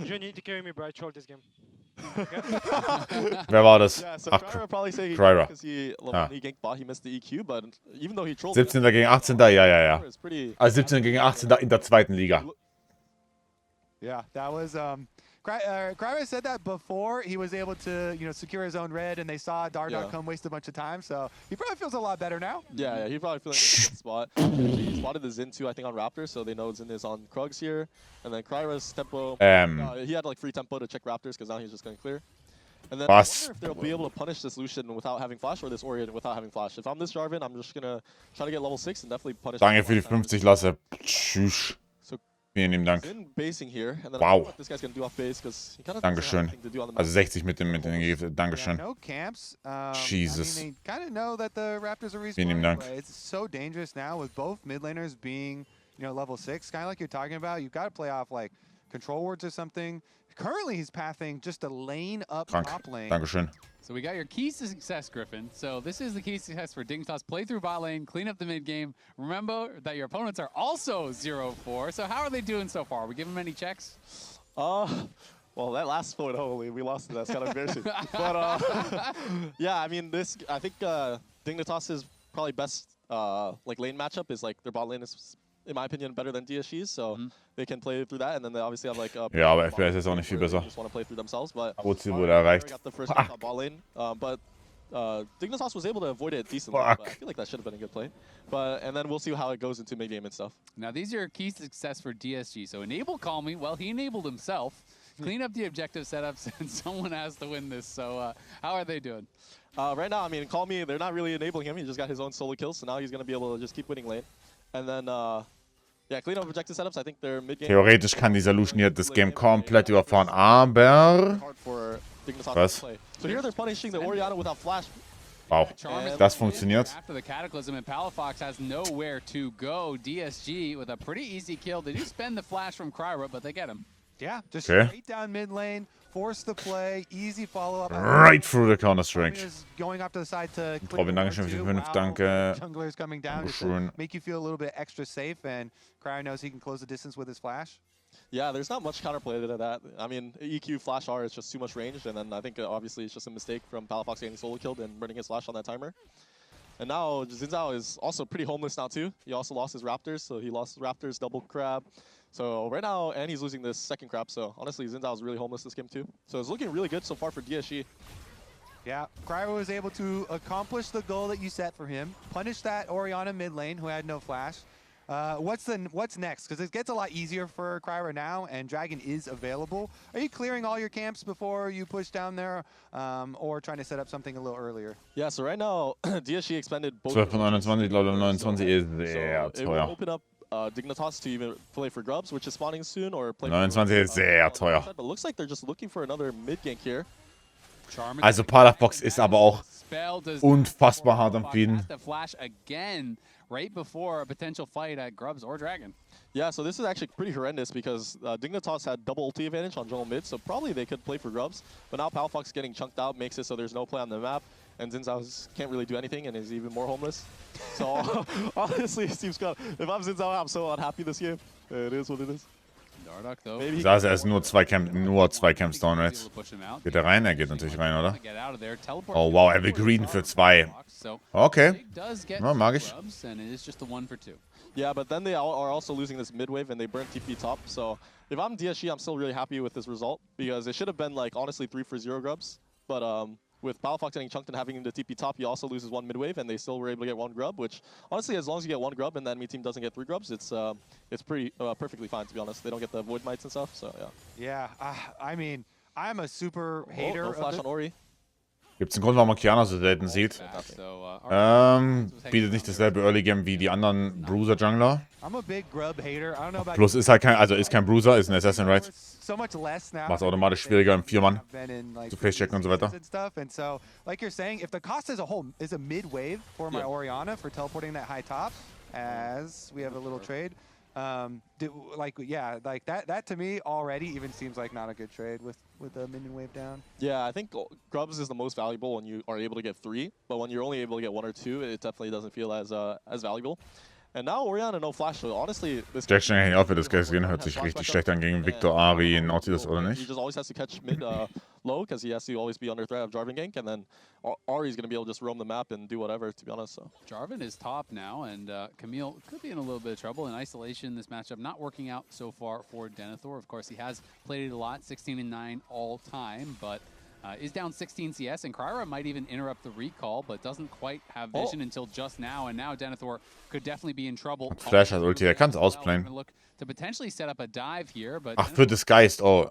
S8: You need to carry me, bro. I trolled this game.
S1: Wer war das?
S11: Yeah, so
S1: Ach,
S11: Kryra probably say
S1: Kryra.
S11: because he ganked bot, he missed the EQ, but even though he trolled
S1: 17. gegen 18. Ja. Also 17. gegen 18. in der 2. Liga.
S3: Yeah, that was Kryra said that before he was able to, secure his own red, and they saw Dardoch come waste a bunch of time, so he probably feels a lot better now.
S11: Yeah, he probably feeling in a good spot. He spotted the Xin too, I think, on Raptor, so they know Xin is on Krugs here. And then Kryra's tempo, he had like free tempo to check Raptors because now he's just going to clear. And then
S1: Was?
S11: I wonder if they'll be able to punish this Lucian without having Flash or this Orion without having Flash. If I'm this Jarvan, I'm just gonna try to get level 6 and definitely punish.
S1: Danke für die 50 Lasse. Tschüss.
S11: So
S1: Vielen lieben Dank.
S11: basing here, and then
S1: Wow.
S11: what this guy's gonna do off base because he kind of
S1: Dankeschön. Also 60 mit den Dankeschön.
S3: No camps.
S1: Jesus.
S3: I mean, they kind of know that the Raptors are
S1: Vielen lieben
S3: respawning,
S1: Dank.
S3: but it's so dangerous now with both mid laners being, level 6, kind of like you're talking about. You've got to play off like control wards or something. Currently, he's pathing just a lane up
S1: Krank.
S3: top lane.
S1: Dankeschön.
S2: So we got your keys to success, Griffin. So this is the keys to success for Dignitas. Play through bot lane, clean up the mid game. Remember that your opponents are also 0-4. So how are they doing so far? We give them any checks?
S11: Well, that last split, holy, we lost it. That's kind of embarrassing. But yeah, I mean, I think Dignitas' probably best like lane matchup is like their bot lane is, in my opinion, better than DSG's, so they can play through that, and then they obviously have like
S1: Ja, aber FPS ist auch nicht viel besser.
S11: just want to play through themselves, but
S1: Woziel wurde erreicht.
S11: got the first bot lane, but Dignitas was able to avoid it decently.
S1: Fuck.
S11: But I feel like that should have been a good play. And then we'll see how it goes into mid game and stuff.
S2: Now these are keys to success for DSG. So enable Call Me. Well, he enabled himself. Clean up the objective setups, and someone has to win this. So how are they doing?
S11: Right now, I mean, Call Me, they're not really enabling him. He just got his own solo kills, so now he's going to be able to just keep winning lane. And then, yeah, clean up objective setups. I think they're mid-game.
S1: Theoretisch kann dieser Lucian hier das Game komplett überfahren, aber... Was?
S11: So here they're punishing the Orianna without Flash.
S1: Wow, das funktioniert.
S2: After the Cataclysm, and Palafox has nowhere to go. DSG with a pretty easy kill. They do spend the flash from Kryra, but they get him.
S3: Yeah, just
S1: Okay.
S3: straight down mid lane, force the play, easy follow-up.
S1: Right through the Counter-Strike.
S3: Going up to the side to
S1: Robin, Dankeschön für die 5, danke.
S3: Jungler's coming down just to
S1: Dankeschön.
S3: make you feel a little bit extra safe, and Cryer knows he can close the distance with his flash.
S11: Yeah, there's not much counterplay to that. I mean, EQ Flash R is just too much range, and then I think obviously it's just a mistake from Palafox getting solo killed and burning his flash on that timer. And now Xin Zhao is also pretty homeless now too. He also lost his Raptors, so he lost Raptors, double crab. So right now, and he's losing this second crab, so honestly, Xin Zhao is really homeless this game too. So it's looking really good so far for DSG.
S3: Yeah, Cryer was able to accomplish the goal that you set for him, punish that Orianna mid lane who had no flash. What's next? Because it gets a lot easier for Cryer now, and Dragon is available. Are you clearing all your camps before you push down there, or trying to set up something a little earlier?
S11: Yeah, so right now, DSG expended both.
S1: 12 von 29, ich glaube 29 ist sehr
S11: So it will
S1: teuer.
S11: open up Dignitas to even play for Grubs, which is spawning soon, or play
S1: 29 ist sehr teuer.
S11: But looks like they're just looking for another mid gank here.
S1: Also Palafox ist aber auch unfassbar hart am Feeden.
S2: The flash again right before a potential fight at Grubs or Dragon.
S11: Yeah, so this is actually pretty horrendous because Dignitas had double ulti advantage on jungle mid, so probably they could play for Grubs. But now Palafox getting chunked out makes it so there's no play on the map, and Xin Zhao can't really do anything and is even more homeless. So honestly, it seems kind of, if I'm Xin Zhao, I'm so unhappy this game. It is what it is.
S2: Dardoch, though.
S1: Ich saß, er ist nur zwei Camps down jetzt. Geht er rein? Er geht natürlich rein, oder? Oh wow, er will greeden für 2. Okay. Ja, mag ich.
S11: Yeah, but then they are also losing this mid wave and they burn TP top. So if I'm DSG, I'm still really happy with this result because it should have been like honestly 3-for-0 Grubs. But with Palafox getting chunked and having the TP top, he also loses 1 mid wave and they still were able to get 1 grub, which honestly, as long as you get 1 grub and the enemy team doesn't get 3 grubs, it's pretty perfectly fine, to be honest. They don't get the void mites and stuff, so yeah.
S3: Yeah, I mean, I'm a super hater.
S11: No flash on Ori.
S1: Gibt's einen Grund, warum man Kiana so selten sieht? Bietet nicht dasselbe Early Game wie die anderen Bruiser Jungler.
S3: I'm a big grub hater. I don't know about
S1: Plus ist halt kein, also ist kein Bruiser, ist ein Assassin, right?
S3: so much less now.
S1: Macht es automatisch schwieriger im 4-Mann
S3: like,
S1: zu Face-checken und so weiter.
S3: And so, like you're saying, if the cost as a whole is a mid wave for my Orianna for teleporting that high top, as we have a little trade, that to me already even seems like not a good trade with the minion wave down.
S11: Yeah, I think Grubs is the most valuable when you are able to get 3, but when you're only able to get 1 or 2, it definitely doesn't feel as valuable. And now Orianna no flash, so honestly, this
S1: Jack schnell auf, das gesehen hört sich richtig schlecht an gegen Victor, Ari, Nautilus oder nicht?
S11: He just always has to catch mid low because he has to always be under threat of Jarvan gank, and then Ari's going to be able to just roam the map and do whatever, to be honest. So
S2: Jarvan is top now, and Camille could be in a little bit of trouble in isolation. This matchup not working out so far for Denethor. Of course, he has played it a lot, 16-9 all time, but is down 16 CS, and Kryra might even interrupt the recall, but doesn't quite have vision until just now, and now Denethor could definitely be in trouble.
S1: Flash has Ulti, er kann es ausplayen.
S2: Look to potentially set up a dive here, but
S1: Ach, für Disguised, oh,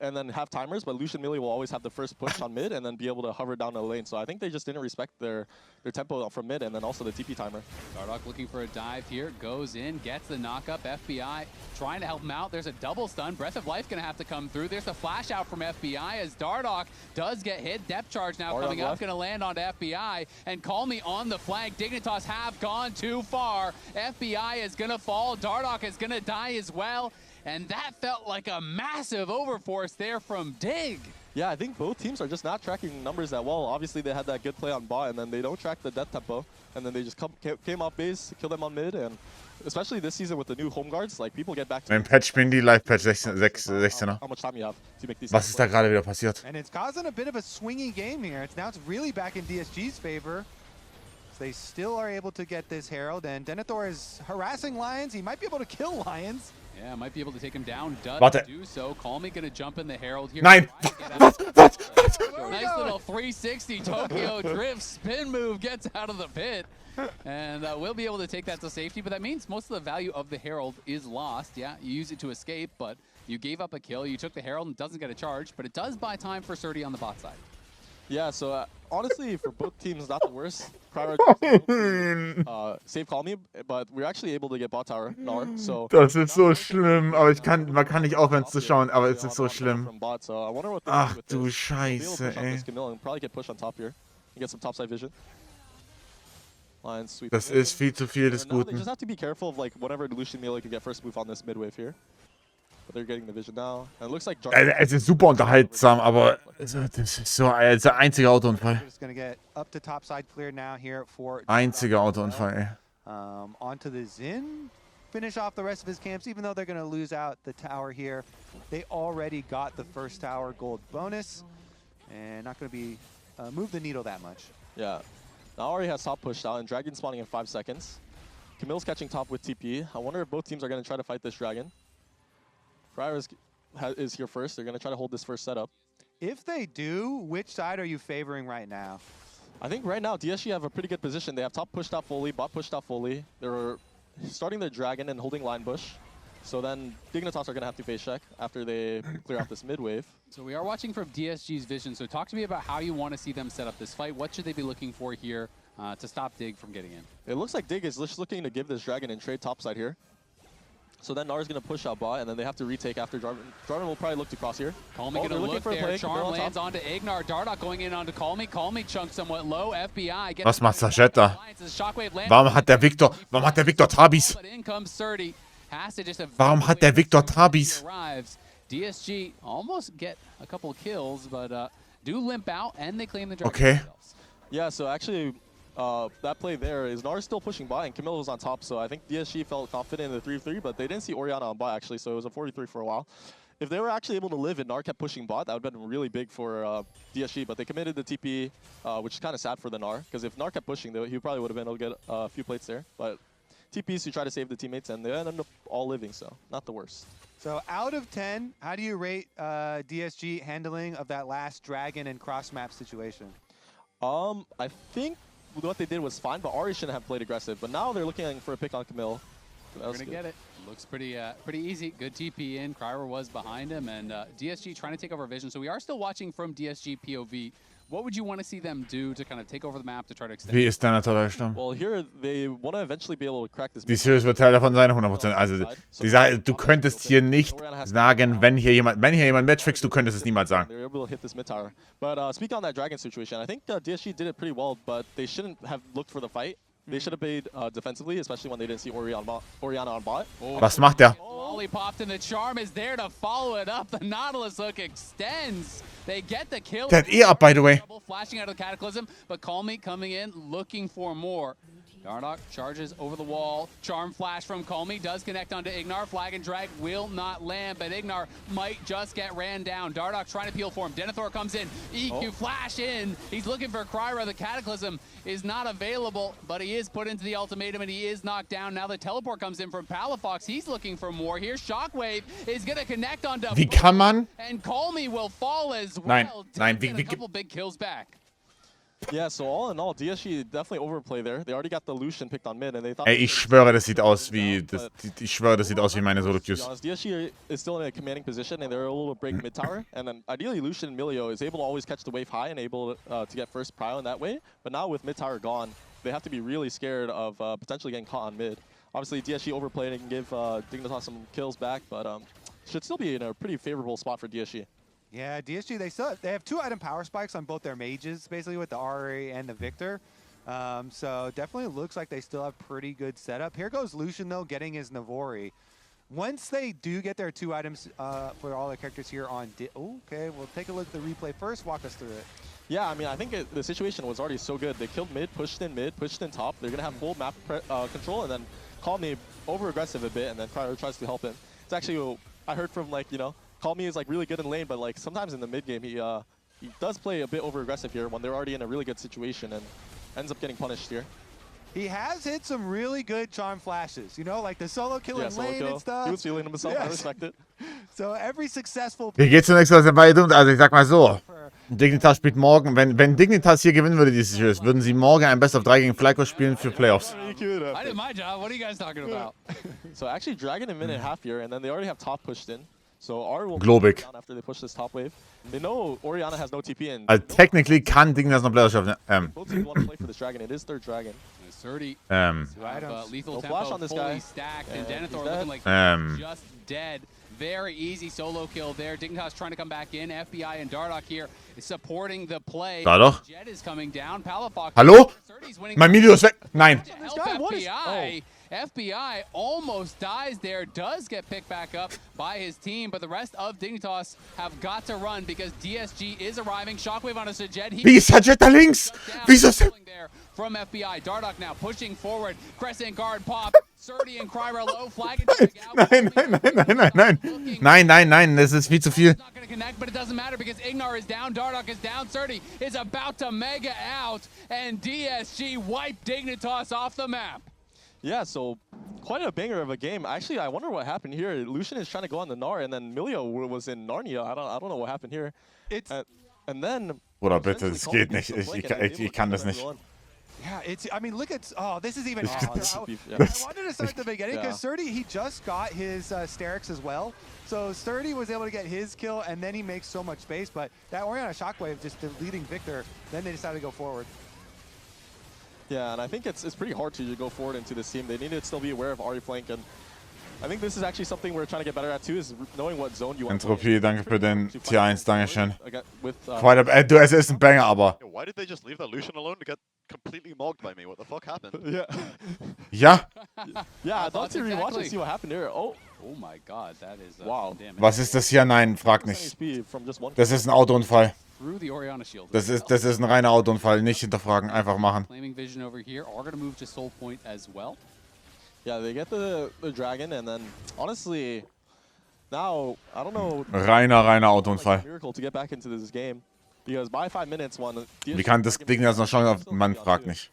S11: and then have timers, but Lucian Melee will always have the first push on mid and then be able to hover down the lane. So I think they just didn't respect their tempo from mid and then also the TP timer.
S2: Dardoch looking for a dive here, goes in, gets the knockup. FBI trying to help him out. There's a double stun. Breath of Life going to have to come through. There's the flash out from FBI as Dardoch does get hit. Depth charge now coming up, going to land onto FBI. And Call Me on the flank. Dignitas have gone too far. FBI is going to fall. Dardoch is going to die as well. And that felt like a massive overforce there from Dig.
S11: Yeah, I think both teams are just not tracking numbers that well. Obviously, they had that good play on bot, and then they don't track the death tempo. And then they just came off base, killed them on mid, and especially this season with the new home guards, like people get back to...
S1: Mein Patch spielen die Live-Patch 16er.
S11: How much time you have to make these...
S1: Was ist da gerade wieder passiert?
S3: And it's causing a bit of a swingy game here. Now it's really back in DSG's favor. They still are able to get this Herald, and Denethor is harassing Lions. He might be able to kill Lions.
S2: Yeah, might be able to take him down. Does
S1: Warte.
S2: do so. Call Me gonna jump in the Herald here.
S1: Nein! Was?
S2: Nice little 360 Tokyo drift spin move gets out of the pit. And we'll be able to take that to safety, but that means most of the value of the Herald is lost. Yeah, you use it to escape, but you gave up a kill. You took the Herald and doesn't get a charge, but it does buy time for Surdy on the bot side.
S11: Yeah, so honestly, for both teams, not the worst. Save Call Me, but we're actually able to get bot tower, Gnar, so...
S1: Das ist so schlimm, aber man kann nicht aufhören zu schauen, aber es ist so schlimm. Ach du Scheiße, ey. Das ist viel zu viel des Guten.
S11: Just have to be careful of like whatever Lucian Melee could get first move on this mid wave here. But they're getting the vision now. And it looks like
S1: es ist super unterhaltsam, aber das ist so ein einziger Autounfall. Einziger Autounfall, ey.
S3: Onto the Xin. Finish off the rest of his camps, even though they're going to lose out the tower here. They already got the first tower gold bonus, and not going to be move the needle that much.
S11: Yeah. Now already has top pushed out, and Dragon spawning in 5 seconds. Camille's catching top with TP. I wonder if both teams are going to try to fight this Dragon. Fryer is here first. They're going to try to hold this first setup.
S3: If they do, which side are you favoring right now?
S11: I think right now DSG have a pretty good position. They have top pushed out fully, bot pushed out fully. They're starting their Dragon and holding line bush. So then Dignitas are going to have to face check after they clear out this mid wave.
S2: So we are watching from DSG's vision. So talk to me about how you want to see them set up this fight. What should they be looking for here to stop Dig from getting in?
S11: It looks like Dig is just looking to give this Dragon and trade topside here. So then Gnar is going to push out bot, and then they have to retake after Jarvan. Jarvan will probably look to cross here.
S2: Call Me gonna look there. Charm lands onto Ignar. Dardoch going in onto Call Me. Call Me chunks somewhat low. FBI gets...
S1: Was macht Sachetta? Warum hat der Victor Tabis? Warum hat der Victor Tabis?
S2: DSG almost get a couple of kills, but do limp out, and they claim the dragon themselves.
S11: Yeah, so actually... that play there is Gnar still pushing bot, and Camille was on top, so I think DSG felt confident in the 3-3, but they didn't see Orianna on bot actually, so it was a 4-3 for a while. If they were actually able to live and Gnar kept pushing bot, that would have been really big for DSG, but they committed the TP, which is kind of sad for the Gnar, because if Gnar kept pushing, he probably would have been able to get a few plates there, but TPs to try to save the teammates, and they ended up all living, so not the worst.
S3: So out of 10, how do you rate DSG handling of that last Dragon and cross-map situation?
S11: I think what they did was fine, but Ari shouldn't have played aggressive. But now they're looking for a pick on Camille.
S2: They're going to get it. Looks pretty easy. Good TP in. Cryer was behind him, and DSG trying to take over vision. So we are still watching from DSG POV. What would you want to see them do to kind of take over the map to try to extend?
S1: Wie ist deine Torleistung?
S11: Well, here they want to eventually be able to crack this.
S1: Die Series wird Teil davon sein, 100%. Also, du könntest hier nicht sagen, wenn hier jemand Matchfix, du könntest es niemals sagen.
S11: They're able to hit this mid tower. But speak on that Dragon situation, I think DSG did it pretty well, but they shouldn't have looked for the fight. They should have played defensively, especially when they didn't see Orianna on bot.
S1: Was macht der?
S2: Volley popped and the charm is there to follow it up. The Nautilus hook extends. They get the kill.
S1: Der hat up, by the way.
S2: Flashing out of the Cataclysm, but Call Me coming in, looking for more. Dardoch charges over the wall. Charm flash from Call Me does connect onto Ignar. Flag and drag will not land, but Ignar might just get ran down. Dardoch trying to peel for him. Denethor comes in. EQ flash in. He's looking for Kryra. The Cataclysm is not available, but he is put into the ultimatum and he is knocked down. Now the teleport comes in from Palafox. He's looking for more. Here's Shockwave is going to connect onto
S1: Wie kann man?
S2: And Call Me will fall as well.
S1: Nein,
S2: a couple big kills back.
S11: Yeah, so all in all, DSG definitely overplay there. They already got the Lucian picked on mid, and they thought.
S1: Ey, ich schwöre, das sieht aus wie ich schwöre, das sieht aus wie meine Solo-Queues.
S11: DSG is still in a commanding position, and they're able to break mid tower. And then ideally, Lucian and Milio is able to always catch the wave high and able to get first prio in that way. But now with mid tower gone, they have to be really scared of potentially getting caught on mid. Obviously, DSG overplayed and can give Dignitas some kills back, but should still be in a pretty favorable spot for DSG.
S3: Yeah, DSG, they have 2-item power spikes on both their mages, basically with the Ari and the Victor. So definitely looks like they still have pretty good setup. Here goes Lucian, though, getting his Navori. Once they do get their 2 items for all the characters here on... okay, we'll take a look at the replay first. Walk us through it.
S11: Yeah, I mean, I think the situation was already so good. They killed mid, pushed in top. They're going to have full map control, and then Call Me over-aggressive a bit, and then Cryer tries to help him. It's actually, I heard from, like, you know, Call Me is like really good in lane, but like sometimes in the mid game he does play a bit over aggressive here when they're already in a really good situation and ends up getting punished here.
S3: He has hit some really good charm flashes, you know, like the solo kill in lane and stuff.
S11: He was feeling himself, I respect it.
S3: So every successful...
S1: Hier geht's zunächst was dabei. Also ich sag mal so, Dignitas spielt morgen, wenn Dignitas hier gewinnen würde dieses Series, würden sie morgen ein Best of 3 gegen Flyco spielen für Playoffs.
S2: I did my job. What are you guys talking about?
S11: So actually Dragon in minute half here, and then they already have top pushed in. So R will
S1: Globig.
S11: down after they push this top wave. They know Orianna has no TP in.
S1: Also technically kann Dignitas noch Playoffs schaffen.
S11: Both teams want to play for this Dragon. It is third Dragon.
S2: 30. Lethal
S11: no
S2: tempo
S11: flash on this
S2: fully
S11: guy.
S2: stacked, and Denethor looking like just dead. Very easy solo kill there. Dignitas trying to come back in. FBI and Dardoch here is supporting the play.
S1: Dardoch?
S2: Jet is coming down. Palafox.
S1: Hallo? Mein Milio ist weg. Nein.
S2: FBI. FBI almost dies there, does get picked back up by his team, but the rest of Dignitas have got to run because DSG is arriving. Shockwave on a Jet.
S1: Wie ist Jet da links? Wieso ist
S2: there from FBI. Dardoch now pushing forward. Crescent guard pop. Surdy and Cryer low flag.
S1: Nein, das ist viel zu viel.
S2: Not going to connect, but it doesn't matter because Ignar is down, Dardoch is down, Surdy is about to mega out, and DSG wiped Dignitas off the map.
S11: Yeah, so quite a banger of a game. Actually, I wonder what happened here. Lucian is trying to go on the Gnar, and then Milio was in Narnia. I don't know what happened here.
S3: It's
S11: and then.
S1: Bruder, bitte, es geht nicht. Ich kann das nicht.
S3: Yeah, I mean, look at, this is even odd. I wanted to start at the beginning because Surdy, he just got his Sterix as well. So Surdy was able to get his kill, and then he makes so much space, but that Orianna Shockwave just deleting Victor, then they decided to go forward.
S11: Yeah, and I think it's pretty hard to go forward into this team. They need to still be aware of Ahri flank, and I think this is actually something we're trying to get better at too, is knowing what zone you want to
S1: Entropie, danke für den Tier 1, dankeschön.
S11: Du,
S1: es ist ein Banger, aber...
S7: Why did they just leave that Lucian alone to get completely mogged by me? What the fuck happened?
S11: Yeah, I'd love to rewatch and see what happened here. Oh
S2: my god, that is
S11: wow.
S1: Was ist das hier? Nein, frag nicht. Das ist ein Autounfall. Das ist ein reiner Autounfall, nicht hinterfragen, einfach machen.
S2: Claiming vision over here, are gonna move to Soul Point as well.
S11: Yeah, they get the dragon, and then honestly, now I don't know.
S1: Reiner Autounfall.
S11: Miracle to get back into this game, because by 5 minutes one.
S1: Wie kann das Ding das noch schauen? Man fragt nicht.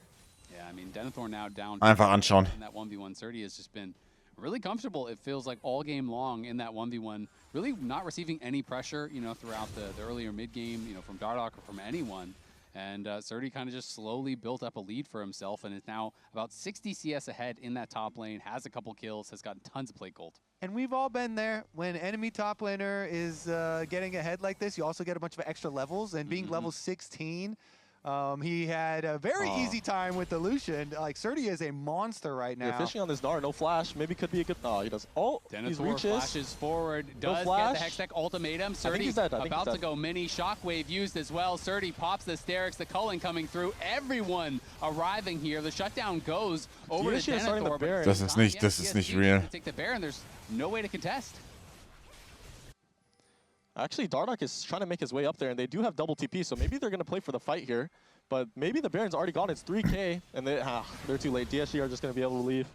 S2: Yeah, I mean Denethor now down.
S1: Einfach anschauen.
S2: That 1v1 30 has just been really comfortable. It feels like all game long in that 1v1, really not receiving any pressure, you know, throughout the earlier mid game, you know, from Dardoch or from anyone. And Surdy kind of just slowly built up a lead for himself and is now about 60 CS ahead in that top lane, has a couple kills, has gotten tons of plate gold.
S3: And we've all been there. When enemy top laner is getting ahead like this, you also get a bunch of extra levels. And being level 16, he had a very easy time with the Lucian. Like, Surdy is a monster right now.
S11: They're fishing on this Gnar, no flash. Maybe could be a good... Oh, he does... Oh, he reaches.
S2: Flashes forward, does
S11: flash.
S2: Get the Hextech ultimatum. Surdy about to go mini. Shockwave used as well. Surdy pops the Sterix, the culling coming through. Everyone arriving here. The shutdown goes over to Denethor.
S1: Das ist nicht real.
S2: Take the Baron, there's no way to contest.
S11: Actually, Dardoch is trying to make his way up there, and they do have double TP, so maybe they're going to play for the fight here. But maybe the Baron's already gone. It's 3K, and they're too late. DSG are just going to be able to leave.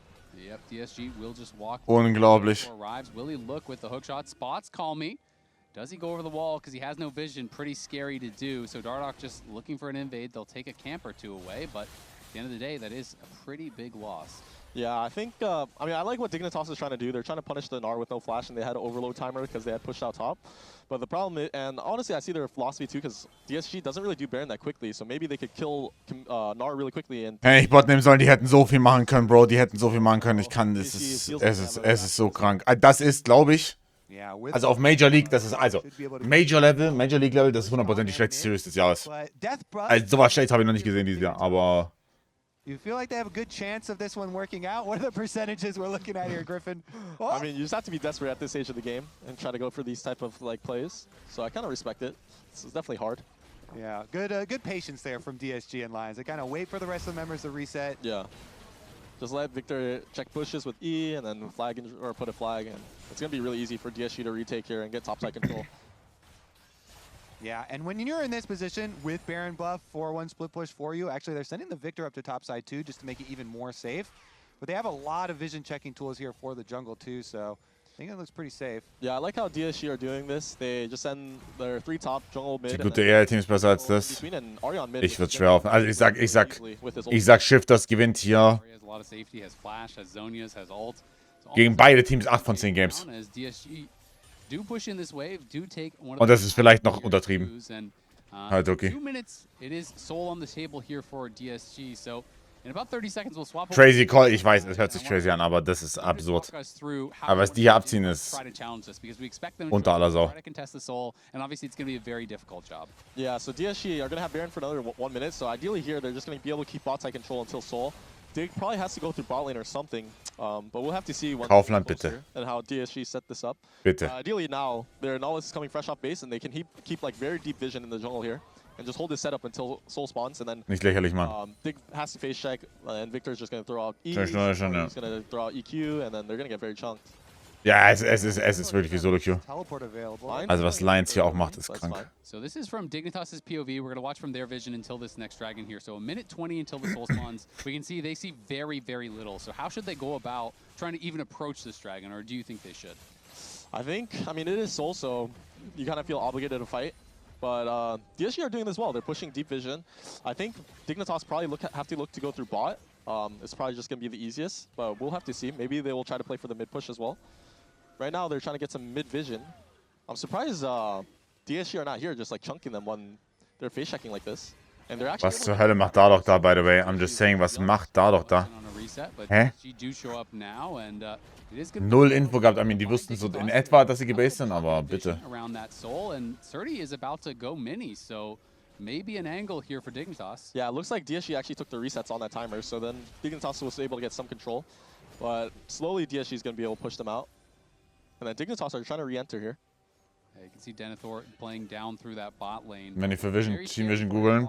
S2: Yep, DSG will just walk.
S1: Unglaublich.
S2: Arrives. Will he look with the hookshot? Spots Call Me. Does he go over the wall because he has no vision? Pretty scary to do. So Dardoch just looking for an invade. They'll take a camp or two away, but at the end of the day, that is a pretty big loss.
S11: Yeah, I think, I mean, I like what Dignitas is trying to do. They're trying to punish the Gnar with no flash, and they had an overload timer because they had pushed out top. But the problem is, and honestly, I see their philosophy too, because DSG doesn't really do Baron that quickly, so maybe they could kill Gnar really quickly. And
S1: Hey, ich Bot nehmen sollen, die hätten so viel machen können, Bro. Die hätten so viel machen können. Ich kann, es ist so krank. Das ist, glaube ich, also auf Major League, das ist, also, Major League Level, das ist 100% die schlechteste Series des Jahres. Also, sowas Schlechtes habe ich noch nicht gesehen dieses Jahr, aber...
S3: You feel like they have a good chance of this one working out? What are the percentages we're looking at here, Griffin? Oh.
S11: I mean, you just have to be desperate at this stage of the game and try to go for these type of like plays. So I kind of respect it. It's definitely hard.
S3: Yeah, good patience there from DSG and Lions. They kind of wait for the rest of the members to reset.
S11: Yeah. Just let Victor check pushes with E and then flag or put a flag, and it's gonna be really easy for DSG to retake here and get topside control.
S3: Yeah, and when you're in this position with Baron buff, 4-1 split push for you, actually they're sending the Victor up to topside too, just to make it even more safe. But they have a lot of vision checking tools here for the jungle too, so I think it looks pretty safe.
S11: Yeah, I like how DSG are doing this. They just send their 3 top, jungle, mid.
S1: Die gute EL-Team ist besser als das. Ich würde schwer auf. Also ich sag Shifters gewinnt hier. Gegen beide Teams 8 von 10 Games. Und das ist vielleicht noch untertrieben. Halt okay. Crazy Call, ich weiß, es hört sich crazy an, aber das ist absurd. Aber was die hier abziehen, ist unter aller Sau.
S11: Yeah, so DSG are going to have Baron for another 1 minute, so ideally here they're just going to be able to keep bot side control until Soul. Dig probably has to go through bot lane or something, but we'll have to see
S1: Kaufland, bitte.
S11: And how DSG set this up.
S1: Bitte.
S11: Ideally now, their Nolus is coming fresh off base, and they can keep like very deep vision in the jungle here, and just hold this setup until Soul spawns, and then
S1: Nicht lächerlich, Mann.
S11: Dig has to face check, and Victor's just going to throw out E.
S1: He's
S11: going to throw out EQ, and then they're going to get very chunked.
S1: Ja, es ist wirklich wie Solo-Queue. Also was Lions hier auch macht, ist krank.
S2: So this is from Dignitas' POV. We're going to watch from their vision until this next dragon here. So a minute 20 until the soul spawns. We can see they see very, very little. So how should they go about trying to even approach this dragon, or do you think they should?
S11: I mean, it is soul, so you kind of feel obligated to fight. But DSG are doing this well. They're pushing deep vision. I think Dignitas probably have to look to go through bot. It's probably just going to be the easiest, but we'll have to see. Maybe they will try to play for the mid push as well. Right now, they're trying to get some mid vision. I'm surprised DSG are not here, just like chunking them when they're face checking like this. And they're actually.
S1: Was zur Hölle macht Dardoch da, by the way? I'm just saying, was macht Dardoch da? Hä? Null Info gehabt. I mean, die wussten so in etwa, dass sie gebased sind, aber bitte.
S2: Maybe an angle here for Dignitas.
S11: Yeah, it looks like DSG actually took the resets on that timer, so then Dignitas was able to get some control. But slowly DSG is going to be able to push them out. And then Dignitas are trying to re-enter here.
S2: Yeah, you can see Denethor playing down through that bot lane.
S1: Wenn die für Vision, Team Vision googeln.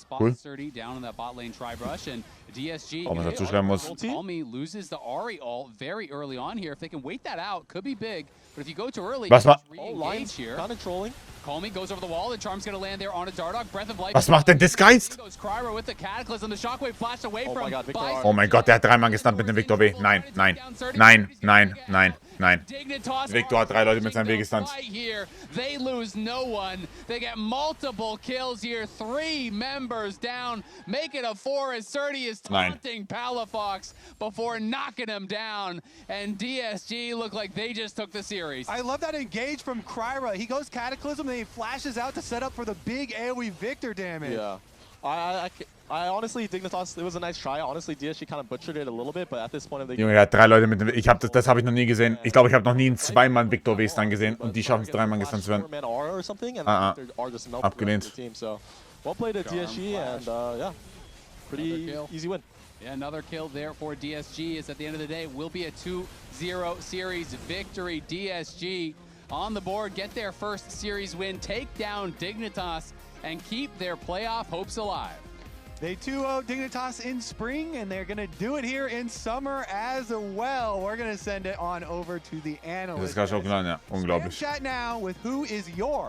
S1: Cool.
S2: Down in that bot lane tri-brush, and DSG
S1: man dazu schreiben muss.
S2: Palmy loses the Ahri ult very early on here. If they can wait that out, could be big. But if you go too early,
S1: was
S2: re-engage here.
S11: Kind of trolling.
S2: Palmy goes over the wall. The charm's going to land there on a Dardoch. Breath of Life.
S1: Was macht denn Disguised?
S2: With the Cataclysm. The shockwave flashed away from
S1: Oh mein Gott, der hat 3 Mann gestunt mit dem Victor W. Nein, nein, nein, nein, nein, nein. Victor hat 3 Leute mit seinem W gestunt.
S2: They lose no one. They get multiple kills here. 3 members down. Make it a 4 as Surdy is taunting Palafox before knocking him down. And DSG look like they just took the series.
S3: I love that engage from Kryra. He goes Cataclysm and he flashes out to set up for the big AoE Victor damage.
S11: Yeah. I honestly, Dignitas, it was a nice try. Honestly, DSG kind of butchered it a little bit, but at this point of the game...
S1: Junge, er hat 3 Leute mit dem... Das habe ich noch nie gesehen. Ich glaube, ich habe noch nie einen 2-Mann Victor W-Stun gesehen und die schaffen es 3 Mann gestunt zu werden. Abgelehnt.
S11: Well played at DSG and yeah, pretty easy win.
S2: Yeah, another kill there for DSG is at the end of the day will be a 2-0 series victory. DSG on the board, get their first series win, take down Dignitas, and keep their playoff hopes alive.
S3: They 2-0 Dignitas in spring, and they're going to do it here in summer as well. We're going to send it on over to the analysts.
S1: Das ist gar schon klar, ja. Unglaublich.
S3: Chat now with who is your